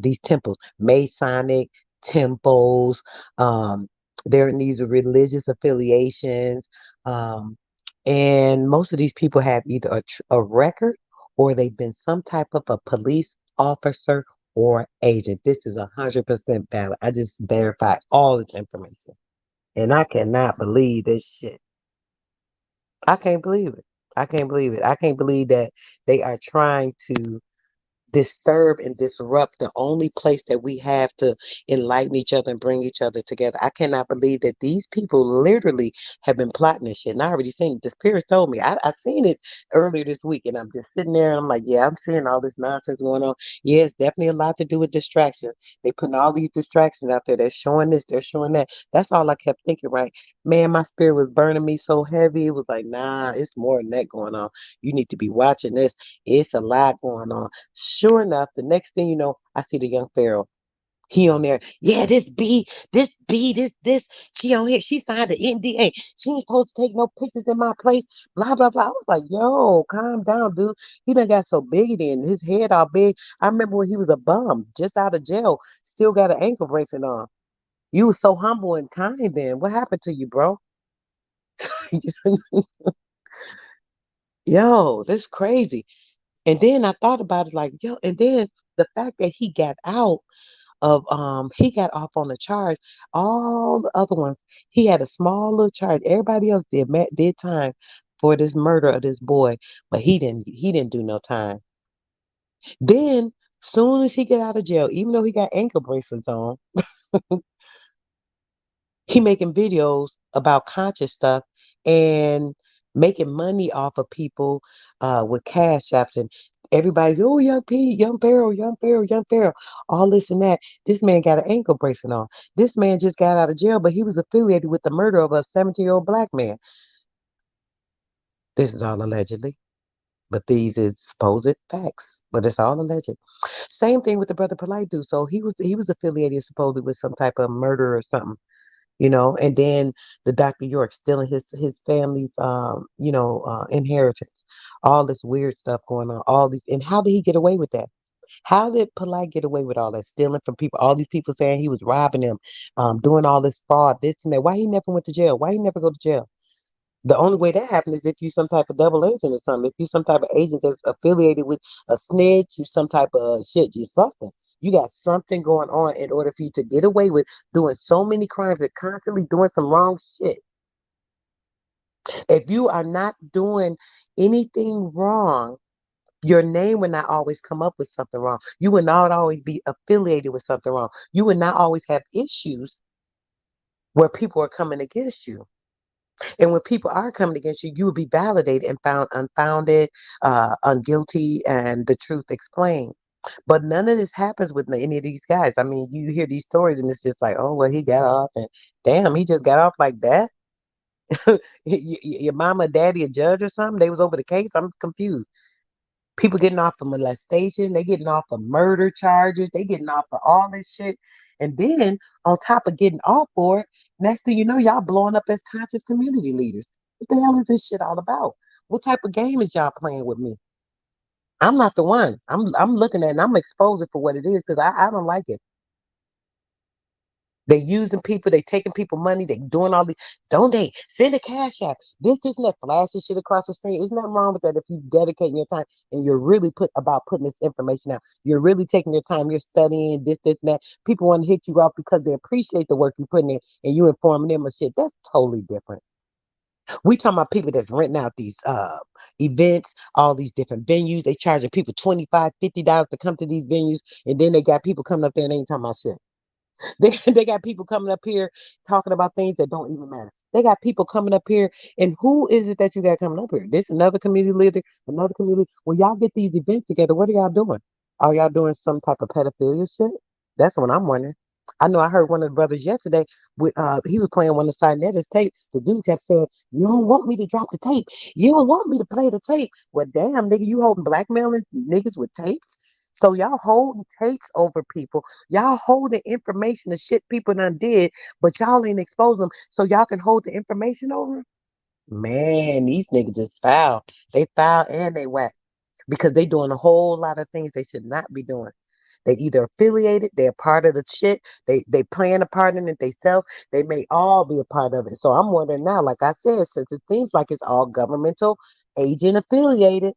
these temples, Masonic temples. Um, they're in these religious affiliations. Um, and most of these people have either a record or they've been some type of a police officer or agent. This is 100% valid. I just verified all this information. And I cannot believe this shit. I can't believe it. I can't believe it. I can't believe that they are trying to disturb and disrupt the only place that we have to enlighten each other and bring each other together. I cannot believe that these people literally have been plotting this shit. And I already seen it. The spirit told me. I seen it earlier this week, and I'm just sitting there and I'm like, yeah, I'm seeing all this nonsense going on. Yeah, it's definitely a lot to do with distraction. They putting all these distractions out there. They're showing this, they're showing that. That's all I kept thinking, right? Man, my spirit was burning me so heavy. It was like, nah, it's more than that going on. You need to be watching this. It's a lot going on. Sure enough, the next thing you know, I see the young Pharaoh. He on there. Yeah, this. She on here. She signed the NDA. She ain't supposed to take no pictures in my place. Blah, blah, blah. I was like, yo, calm down, dude. He done got so big then. His head all big. I remember when he was a bum, just out of jail, still got an ankle bracelet on. You was so humble and kind then. What happened to you, bro? Yo, that's crazy. And then I thought about it like, yo, and then the fact that he got out of he got off on the charge. All the other ones, he had a small little charge. Everybody else did time for this murder of this boy, but he didn't do no time. Then soon as he get out of jail, even though he got ankle bracelets on, he making videos about conscious stuff and making money off of people with cash apps and everybody's oh young Pete, young Pharaoh, young Pharaoh, young Pharaoh, all this and that. This man got an ankle bracelet on. This man just got out of jail, but he was affiliated with the murder of a 17-year-old black man. This is all allegedly. But these is supposed facts. But it's all alleged. Same thing with the brother Polite dude. So he was affiliated supposedly with some type of murder or something. And then the Dr. York stealing his family's inheritance, all this weird stuff going on, all these, and how did he get away with that? How did Polite get away with all that stealing from people? All these people saying he was robbing them, doing all this fraud, this and that. Why he never went to jail? Why he never go to jail? The only way that happens is if you some type of double agent or something. If you some type of agent that's affiliated with a snitch, you some type of shit, you something. You got something going on in order for you to get away with doing so many crimes and constantly doing some wrong shit. If you are not doing anything wrong, your name would not always come up with something wrong. You would not always be affiliated with something wrong. You would not always have issues where people are coming against you. And when people are coming against you, you will be validated and found unfounded, unguilty, and the truth explained. But none of this happens with any of these guys. I mean, you hear these stories and it's just like, oh, well, he got off and damn, he just got off like that. Your mama, daddy, a judge or something? They was over the case. I'm confused. People getting off for molestation, they getting off for murder charges, they getting off for all this shit. And then on top of getting off for it, next thing you know, y'all blowing up as conscious community leaders. What the hell is this shit all about? What type of game is y'all playing with me? I'm not the one. I'm looking at it and I'm exposing for what it is because I don't like it. They using people, they taking people money, they doing all these donate, send a cash app, this and that, flashing shit across the screen. Isn't nothing wrong with that if you dedicating your time and you're really putting this information out. You're really taking your time, you're studying this, and that. People want to hit you up because they appreciate the work you're putting in and you informing them of shit. That's totally different. We talking about people that's renting out these events, all these different venues. They charging people $25, $50 to come to these venues, and then they got people coming up there and they ain't talking about shit. They got people coming up here talking about things that don't even matter. They got people coming up here, and who is it that you got coming up here? This another community leader, another community. When y'all get these events together, what are y'all doing? Are y'all doing some type of pedophilia shit? That's what I'm wondering. I know I heard one of the brothers yesterday. He was playing one of the Sinettas tapes. The dude kept saying, "You don't want me to drop the tape. You don't want me to play the tape." Well, damn, nigga, you holding blackmailing niggas with tapes? So y'all holding tapes over people. Y'all holding information of shit people done did, but y'all ain't exposing them so y'all can hold the information over 'em? Man, these niggas is foul. They foul and they whack because they doing a whole lot of things they should not be doing. They either affiliated, they're part of the shit, they playing a part in it themselves. They may all be a part of it. So I'm wondering now, like I said, since it seems like it's all governmental agent affiliated,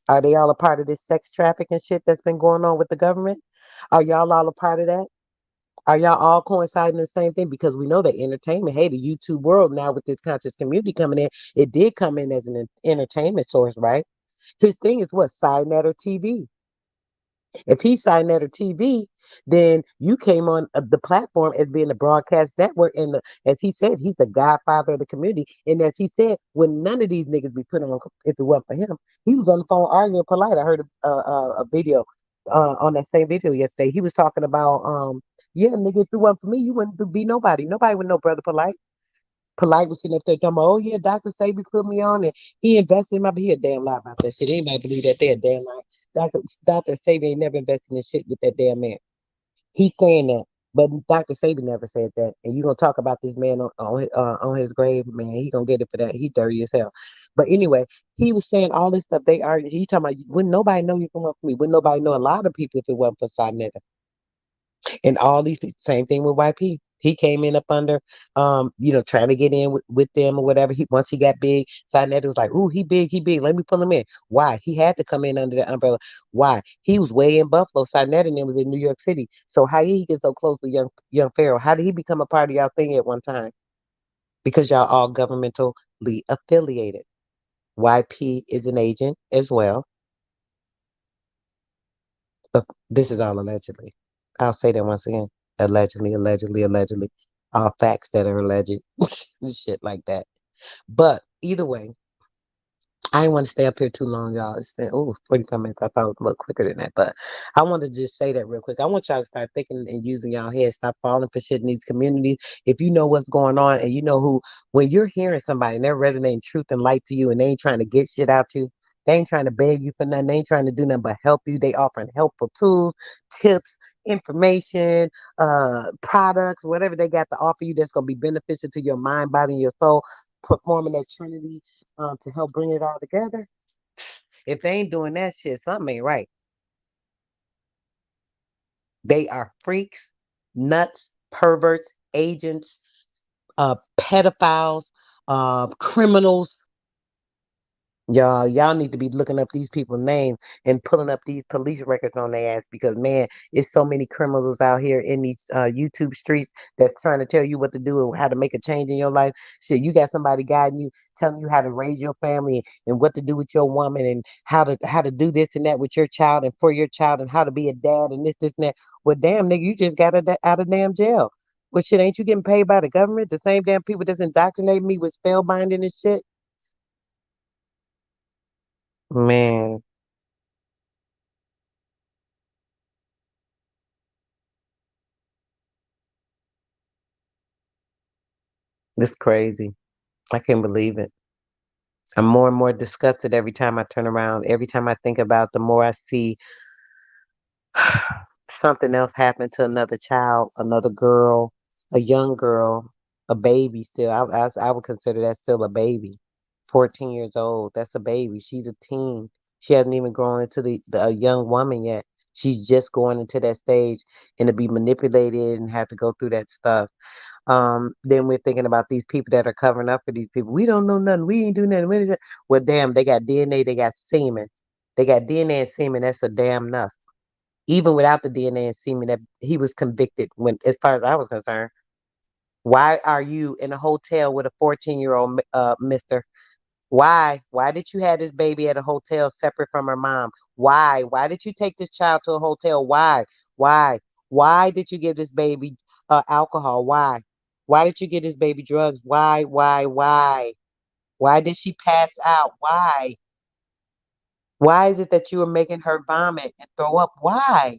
are they all a part of this sex trafficking shit that's been going on with the government? Are y'all all a part of that? Are y'all all coinciding in the same thing? Because we know that entertainment, hey, the YouTube world now with this conscious community coming in, it did come in as an entertainment source, right? His thing is what? Side net or TV. If he signed that or TV, then you came on the platform as being a broadcast network. And as he said, he's the godfather of the community. And as he said, when none of these niggas be put on, if it wasn't for him, he was on the phone arguing polite. I heard a video on that same video yesterday. He was talking about, yeah, nigga, if it wasn't for me, you wouldn't be nobody. Nobody would know Brother Polite. Polite was sitting up there talking about, oh yeah, Dr. Sabi put me on and he invested in my, he a damn lie about that shit. Anybody believe that? They a damn lie. Dr. Sabi ain't never invested in shit with that damn man. He's saying that, but Dr. Sabi never said that. And you gonna talk about this man on his grave, man? He gonna get it for that. He dirty as hell. But anyway, he was saying all this stuff. They are. He talking about wouldn't nobody know you from for me? Wouldn't nobody know a lot of people if it wasn't for Sinetta? And all these same thing with YP. He came in up under, trying to get in with them or whatever. Once he got big, Sinetta was like, "Ooh, he big. Let me pull him in." Why? He had to come in under the umbrella. Why? He was way in Buffalo. Sinetta and then was in New York City. So how did he get so close to young Pharaoh? How did he become a part of y'all thing at one time? Because y'all all governmentally affiliated. YP is an agent as well. But this is all allegedly. I'll say that once again. Allegedly, allegedly, allegedly. All facts that are alleged. Shit like that. But either way, I didn't want to stay up here too long, y'all. It's been 45 minutes. I thought it was a little quicker than that. But I want to just say that real quick. I want y'all to start thinking and using y'all head. Stop falling for shit in these communities. If you know what's going on and you know who, when you're hearing somebody and they're resonating truth and light to you and they ain't trying to get shit out to you, they ain't trying to beg you for nothing. They ain't trying to do nothing but help you. They offering helpful tools, tips, information, products, whatever they got to offer you that's going to be beneficial to your mind, body, and your soul, performing that trinity to help bring it all together. If they ain't doing that shit, something ain't right. They are freaks, nuts, perverts, agents, pedophiles, criminals. Y'all need to be looking up these people's names and pulling up these police records on their ass because man, it's so many criminals out here in these YouTube streets that's trying to tell you what to do and how to make a change in your life. Shit, you got somebody guiding you, telling you how to raise your family and what to do with your woman and how to do this and that with your child and for your child and how to be a dad and this and that. Well, damn nigga, you just got out of damn jail. Well, shit, ain't you getting paid by the government? The same damn people that's indoctrinating me with spellbinding and shit. Man, it's crazy. I can't believe it. I'm more and more disgusted every time I turn around. Every time I think about, the more I see something else happen to another child, another girl, a young girl, a baby still. I would consider that still a baby. 14 years old. That's a baby. She's a teen. She hasn't even grown into a young woman yet. She's just going into that stage and to be manipulated and have to go through that stuff. Then we're thinking about these people that are covering up for these people. We don't know nothing. We ain't do nothing. What is it? Well, damn, they got DNA, they got semen. They got DNA and semen. That's a damn enough. Even without the DNA and semen, that he was convicted when, as far as I was concerned. Why are you in a hotel with a 14-year-old mister? Why? Why did you have this baby at a hotel separate from her mom? Why? Why did you take this child to a hotel? Why? Why? Why did you give this baby alcohol? Why? Why did you give this baby drugs? Why? Why? Why? Why did she pass out? Why? Why is it that you were making her vomit and throw up? Why?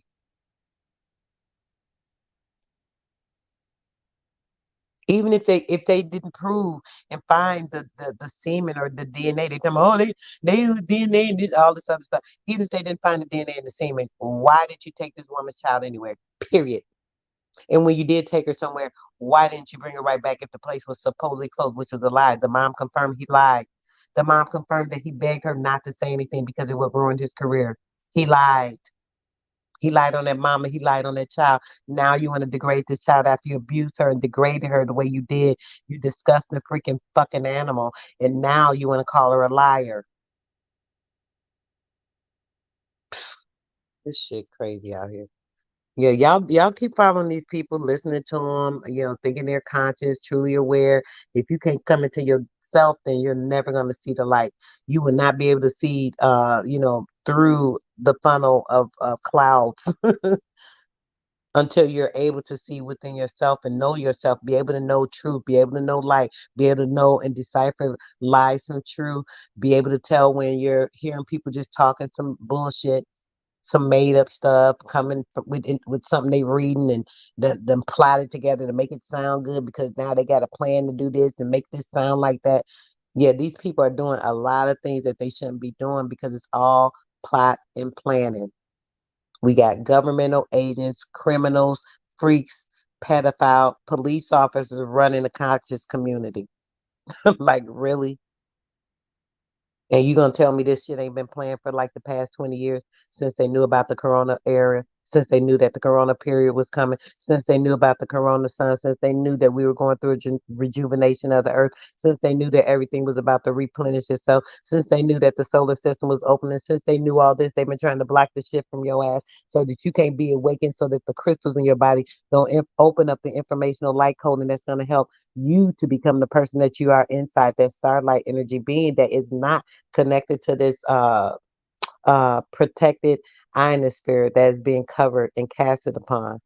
Even if they didn't prove and find the semen or the DNA, they tell me, oh, they use DNA and this, all this other stuff. Even if they didn't find the DNA in the semen, why did you take this woman's child anywhere? Period. And when you did take her somewhere, why didn't you bring her right back if the place was supposedly closed, which was a lie? The mom confirmed he lied. The mom confirmed that he begged her not to say anything because it would ruin his career. He lied. He lied on that mama. He lied on that child. Now you want to degrade this child after you abused her and degraded her the way you did. You disgusting freaking fucking animal. And now you want to call her a liar. This shit crazy out here. Yeah, y'all keep following these people, listening to them, thinking they're conscious, truly aware. If you can't come into yourself, then you're never going to see the light. You will not be able to see, through the funnel of clouds until you're able to see within yourself and know yourself, be able to know truth, be able to know light, be able to know and decipher lies from truth, be able to tell when you're hearing people just talking some bullshit, some made up stuff coming with something they reading and them plotted together to make it sound good because now they got a plan to do this and make this sound like that. Yeah, these people are doing a lot of things that they shouldn't be doing because it's all plot and planning. We got governmental agents, criminals, freaks, pedophile, police officers running a conscious community. Like, really? And you gonna tell me this shit ain't been planned for like the past 20 years since they knew about the corona era, since they knew that the corona period was coming, since they knew about the corona sun, since they knew that we were going through a rejuvenation of the earth, since they knew that everything was about to replenish itself, since they knew that the solar system was opening, since they knew all this, they've been trying to block the shit from your ass so that you can't be awakened, so that the crystals in your body don't open up the informational light coding that's going to help you to become the person that you are inside, that starlight energy being that is not connected to this protected ionosphere that is being covered and casted upon.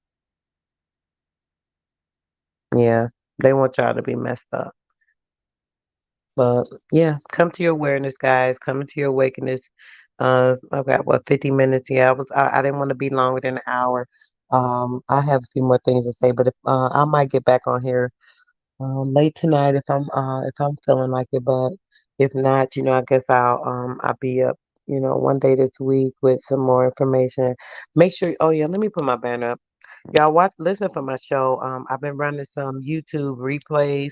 Yeah, they want y'all to be messed up. But yeah, come to your awareness, guys. Come to your awakeness. I've got what 50 minutes. Yeah, I didn't want to be longer than an hour. I have a few more things to say, but if I might get back on here late tonight if I'm feeling like it, but if not, I guess I'll be up, one day this week with some more information. Make sure, oh yeah, let me put my banner up. Y'all listen for my show. I've been running some YouTube replays.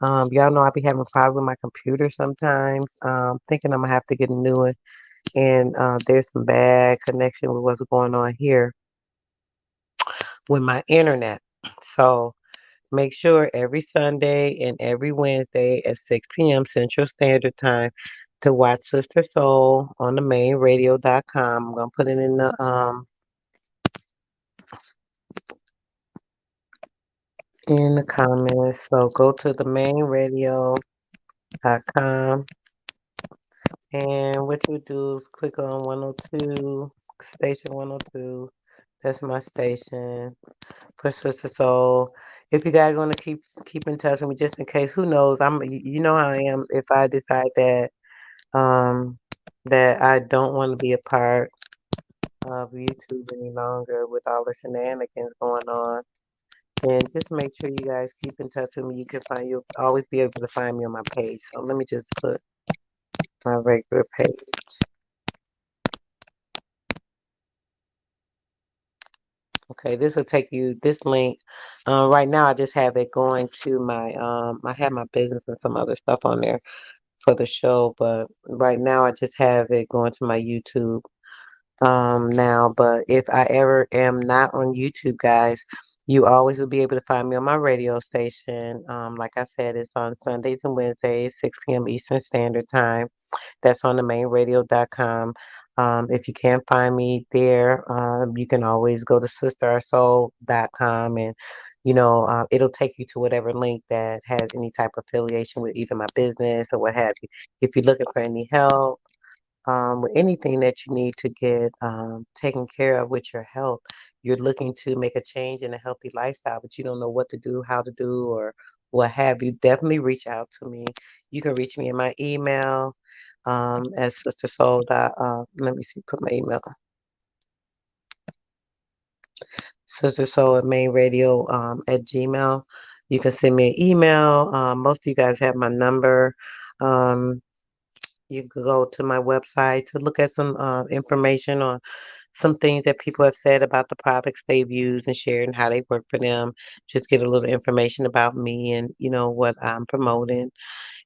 Y'all know I be having problems with my computer sometimes. Thinking I'm gonna have to get a new one. And there's some bad connection with what's going on here with my internet. So make sure every Sunday and every Wednesday at 6 p.m. Central Standard Time to watch Sister Soul on the mainradio.com. I'm gonna put it in the comments. So go to the mainradio.com and what you do is click on 102, station 102. That's my station for Sister Soul. If you guys want to keep in touch with me, just in case, who knows? You know how I am. If I decide um that I don't want to be a part of YouTube any longer with all the shenanigans going on, then just make sure you guys keep in touch with me. You'll always be able to find me on my page. So let me just put my regular page. Okay, this will take you this link. Right now I just have it going to my I have my business and some other stuff on there for the show, but right now I just have it going to my YouTube now. But if I ever am not on YouTube, guys, you always will be able to find me on my radio station. Like I said, it's on Sundays and Wednesdays, 6 p.m. Eastern Standard Time. That's on the mainradio.com. If you can't find me there, you can always go to sistersoul.com and it'll take you to whatever link that has any type of affiliation with either my business or what have you. If you're looking for any help, with anything that you need to get taken care of with your health, you're looking to make a change in a healthy lifestyle, but you don't know what to do, how to do, or what have you, definitely reach out to me. You can reach me in my email at Sister Soul. Let me see, put my email. Sister Soul at Main Radio at Gmail. You can send me an email. Most of you guys have my number. Um, you can go to my website to look at some information on some things that people have said about the products they've used and shared and how they work for them. Just get a little information about me and, what I'm promoting.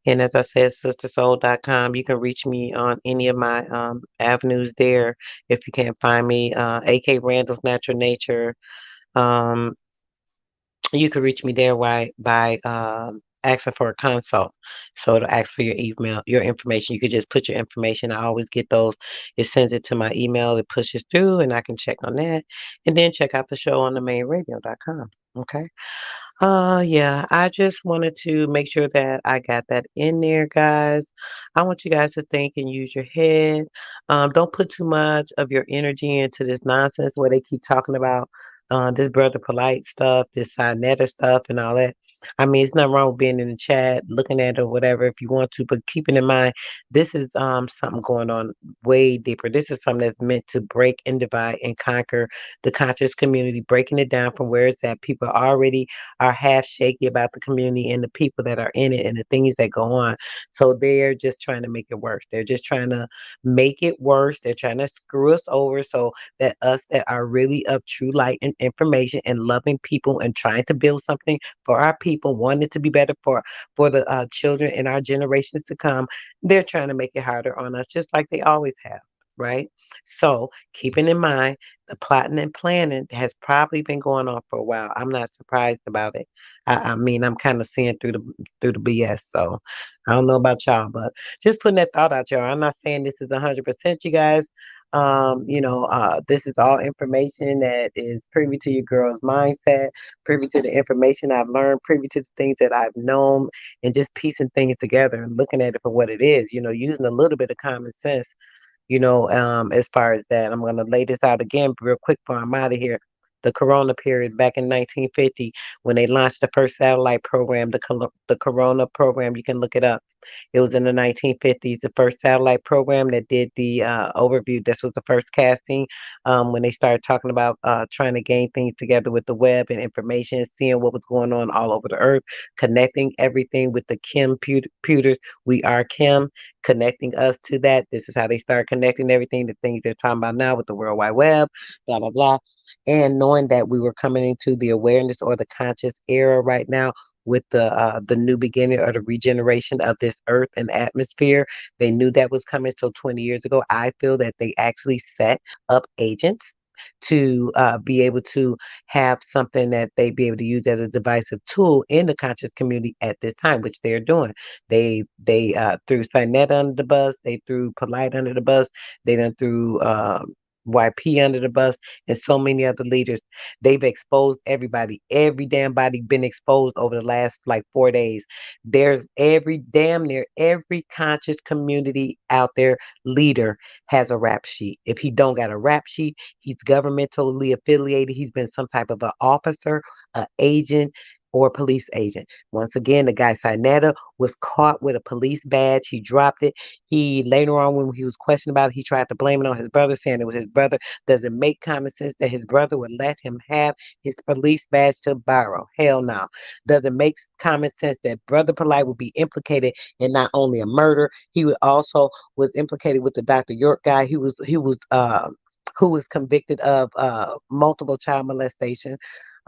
And as I said, sistersoul.com, you can reach me on any of my avenues there if you can't find me. AK Randall's Natural Nature. Um, you can reach me there by asking for a consult. So to ask for your email, your information, you could just put your information. I always get those. It sends it to my email. It pushes through, and I can check on that. And then check out the show on the mainradio.com. Okay. Yeah, I just wanted to make sure that I got that in there, guys. I want you guys to think and use your head. Don't put too much of your energy into this nonsense where they keep talking about this brother polite stuff, this Sinetta stuff, and all that. I mean, it's nothing wrong with being in the chat, looking at it or whatever if you want to, but keeping in mind this is something going on way deeper. This is something that's meant to break and divide and conquer the conscious community, breaking it down from where it's at. People already are half shaky about the community and the people that are in it and the things that go on. So they're just trying to make it worse. They're just trying to make it worse. They're trying to screw us over so that us that are really of true light and information and loving people and trying to build something for our people, wanting it to be better for the children and our generations to come, they're trying to make it harder on us, just like they always have. Right. So keeping in mind the plotting and planning has probably been going on for a while. I'm not surprised about it. I mean, I'm kind of seeing through the BS. So I don't know about y'all, but just putting that thought out, y'all. I'm not saying this is 100%, you guys. This is all information that is privy to your girl's mindset, privy to the information I've learned, privy to the things that I've known, and just piecing things together and looking at it for what it is. Using a little bit of common sense as far as that. I'm going to lay this out again real quick before I'm out of here. The Corona period back in 1950, when they launched the first satellite program, the Corona program, you can look it up. It was in the 1950s, the first satellite program that did the overview. This was the first casting when they started talking about trying to gain things together with the web and information, seeing what was going on all over the earth, connecting everything with the computers. We are Kim, connecting us to that. This is how they start connecting everything, the things they're talking about now with the World Wide Web, blah, blah, blah. And knowing that we were coming into the awareness or the conscious era right now with the new beginning or the regeneration of this earth and atmosphere. They knew that was coming. So 20 years ago, I feel that they actually set up agents to be able to have something that they be able to use as a divisive tool in the conscious community at this time, which they're doing. They threw Sinetta under the bus, they threw Polite under the bus, they done threw YP under the bus, and so many other leaders. They've exposed everybody. Every damn body been exposed over the last like 4 days. There's damn near every conscious community out there leader has a rap sheet. If he don't got a rap sheet, he's governmentally affiliated. He's been some type of an officer, an agent, or police agent. Once again, the guy Sinetta was caught with a police badge. He dropped it. He later on, when he was questioned about it, he tried to blame it on his brother, saying it was his brother. Does it make common sense that his brother would let him have his police badge to borrow? Hell no. Does it make common sense that Brother Polite would be implicated in not only a murder, he would also was implicated with the Dr. York guy. Who was convicted of multiple child molestation.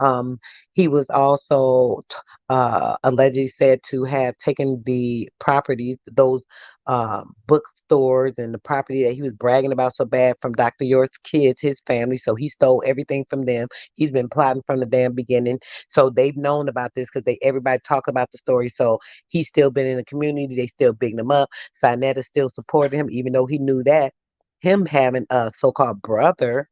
Um, he was also allegedly said to have taken the properties, those bookstores and the property that he was bragging about so bad from Dr. York's kids, his family. So he stole everything from them. He's been plotting from the damn beginning. So they've known about this because everybody talk about the story. So he's still been in the community. They still bigging him up. Sinetta still supported him, even though he knew that him having a so-called brother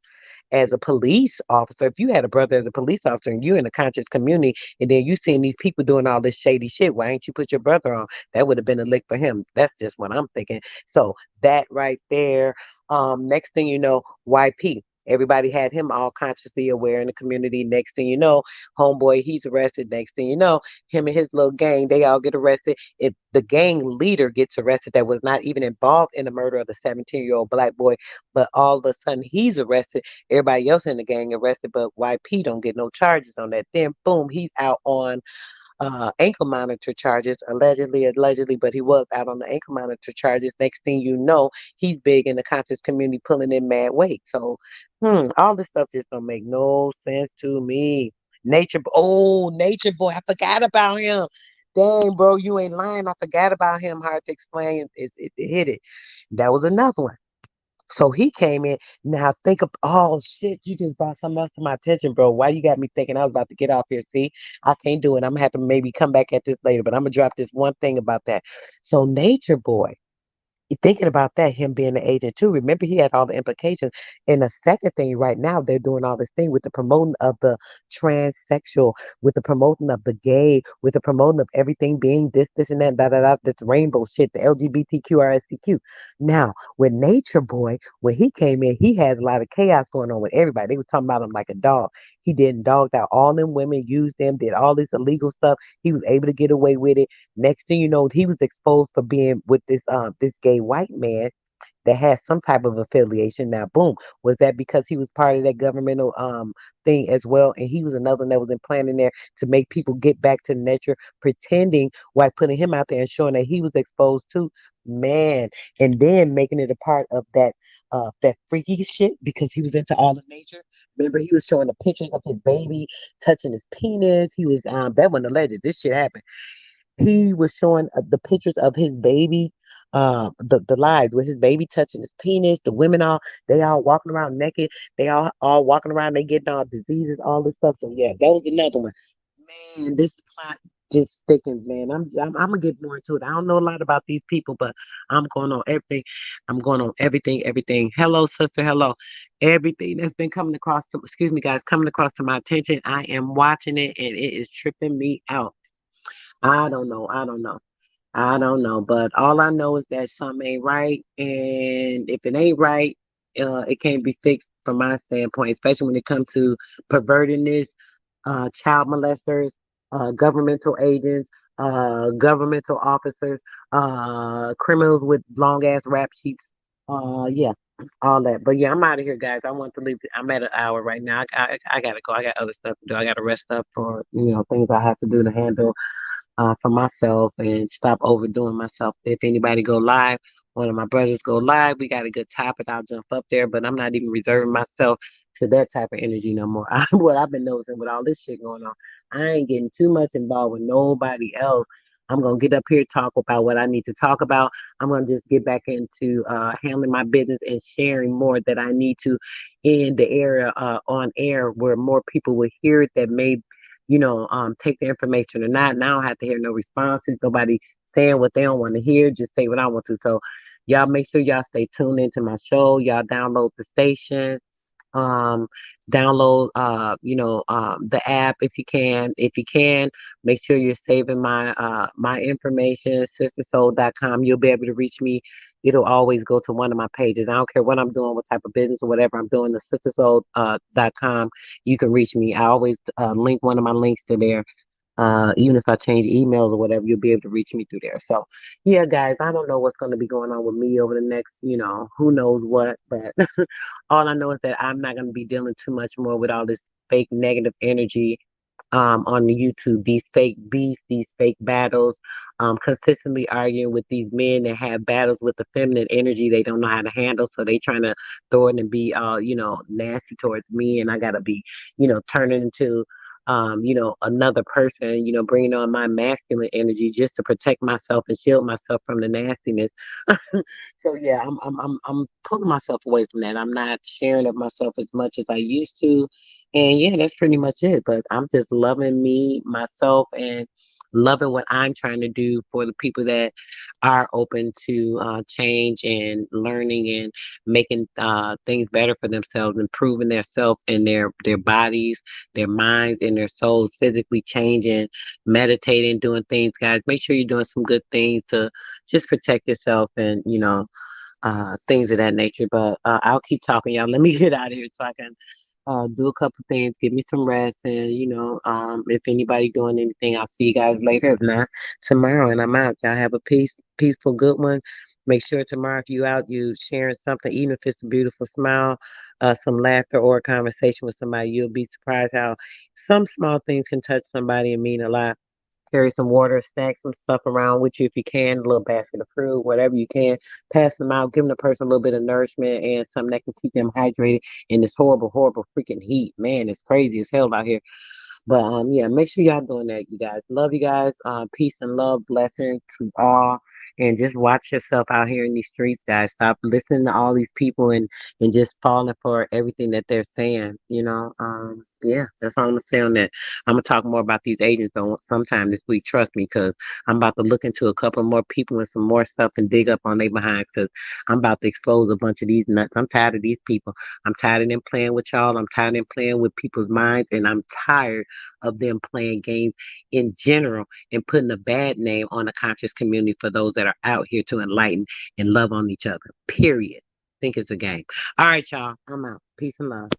as a police officer, if you had a brother as a police officer and you're in a conscious community and then you seeing these people doing all this shady shit, why ain't you put your brother on? That would have been a lick for him. That's just what I'm thinking. So that right there, next thing you know, YP. Everybody had him all consciously aware in the community. Next thing you know, homeboy, he's arrested. Next thing you know, him and his little gang, they all get arrested. If the gang leader gets arrested that was not even involved in the murder of the 17-year-old black boy, but all of a sudden he's arrested. Everybody else in the gang arrested, but YP don't get no charges on that. Then boom, he's out on ankle monitor charges, allegedly, but he was out on the ankle monitor charges. Next thing you know, he's big in the conscious community, pulling in mad weight. So, all this stuff just don't make no sense to me. Nature boy, I forgot about him. Dang, bro, you ain't lying. I forgot about him. Hard to explain. It hit it. That was another one. So he came in. Now think of, oh shit, you just brought something else to my attention, bro. Why you got me thinking I was about to get off here? See, I can't do it. I'm gonna have to maybe come back at this later, but I'm gonna drop this one thing about that. So Nature Boy, thinking about that, him being the agent too. Remember, he had all the implications. And the second thing, right now, they're doing all this thing with the promoting of the transsexual, with the promoting of the gay, with the promoting of everything being this, and that, da, da, da, this rainbow shit, the LGBTQRSTQ. Now, with Nature Boy, when he came in, he had a lot of chaos going on with everybody. They were talking about him like a dog. He didn't dogged out all them women, used them, did all this illegal stuff. He was able to get away with it. Next thing you know, he was exposed for being with this gay white man that has some type of affiliation. Now, boom, was that because he was part of that governmental thing as well? And he was another one that was implanted there to make people get back to nature, pretending while putting him out there and showing that he was exposed to man, and then making it a part of that freaky shit because he was into all the nature. Remember, he was showing the pictures of his baby touching his penis. He was that wasn't alleged. This shit happened. He was showing the pictures of his baby, the lives with his baby touching his penis. The women they all walking around naked. They all walking around. They getting all diseases, all this stuff. So yeah, that was another one. Man, this plot just thickens, man. I'm gonna get more into it. I don't know a lot about these people, but I'm going on everything. I'm going on everything. Hello, sister. Hello. Everything that's been coming across to, excuse me, guys, coming across to my attention. I am watching it and it is tripping me out. I don't know. I don't know. I don't know. But all I know is that something ain't right. And if it ain't right, it can't be fixed from my standpoint, especially when it comes to perverting this, child molesters, governmental agents, governmental officers, criminals with long ass rap sheets. Yeah, all that. But yeah, I'm out of here, guys. I want to leave. I'm at an hour right now. I gotta go. I got other stuff to do. I gotta rest up for things I have to do to handle for myself and stop overdoing myself. If anybody go live, one of my brothers go live, we got a good topic. I'll jump up there, but I'm not even reserving myself to that type of energy no more. What I've been noticing with all this shit going on, I ain't getting too much involved with nobody else. I'm gonna get up here talk about what I need to talk about. I'm gonna just get back into handling my business and sharing more that I need to in the area on air where more people will hear it that may take the information or not. And I don't have to hear no responses. Nobody saying what they don't want to hear. Just say what I want to. So y'all make sure y'all stay tuned into my show. Y'all download the station. Um, Download the app if you can make sure you're saving my information, sistersoul.com. You'll be able to reach me. It'll always go to one of my pages. I don't care what I'm doing, what type of business or whatever I'm doing, the sistersoul.com. You can reach me. I always link one of my links to there. Even if I change emails or whatever, you'll be able to reach me through there. So, yeah, guys, I don't know what's going to be going on with me over the next, who knows what, but all I know is that I'm not going to be dealing too much more with all this fake negative energy on the YouTube, these fake beefs, these fake battles, consistently arguing with these men that have battles with the feminine energy they don't know how to handle. So they trying to throw it and be all, nasty towards me. And I got to be, turning into, another person, bringing on my masculine energy just to protect myself and shield myself from the nastiness. So yeah, I'm pulling myself away from that. I'm not sharing of myself as much as I used to. And yeah, that's pretty much it. But I'm just loving me, myself, and loving what I'm trying to do for the people that are open to change and learning and making things better for themselves, improving their self and their bodies, their minds, and their souls, physically changing, meditating, doing things, guys. Make sure you're doing some good things to just protect yourself and things of that nature. But I'll keep talking, y'all. Let me get out of here so I can do a couple things, give me some rest, and if anybody doing anything, I'll see you guys later. If not, tomorrow, and I'm out. Y'all have a peaceful, good one. Make sure tomorrow, if you out, you sharing something, even if it's a beautiful smile, some laughter, or a conversation with somebody, you'll be surprised how some small things can touch somebody and mean a lot. Carry some water, snack some stuff around with you if you can, a little basket of fruit, whatever you can. Pass them out, giving the person a little bit of nourishment and something that can keep them hydrated in this horrible, horrible freaking heat. Man, it's crazy as hell out here. But yeah, make sure y'all doing that, you guys. Love you guys. Peace and love, blessing to all. And just watch yourself out here in these streets, guys. Stop listening to all these people and just falling for everything that they're saying. Yeah, that's all I'm gonna say on that. I'm gonna talk more about these agents on sometime this week. Trust me, because I'm about to look into a couple more people and some more stuff and dig up on their behinds. Because I'm about to expose a bunch of these nuts. I'm tired of these people. I'm tired of them playing with y'all. I'm tired of them playing with people's minds, and I'm tired of them playing games in general and putting a bad name on the conscious community for those that are out here to enlighten and love on each other. Period. Think it's a game. All right, y'all. I'm out. Peace and love.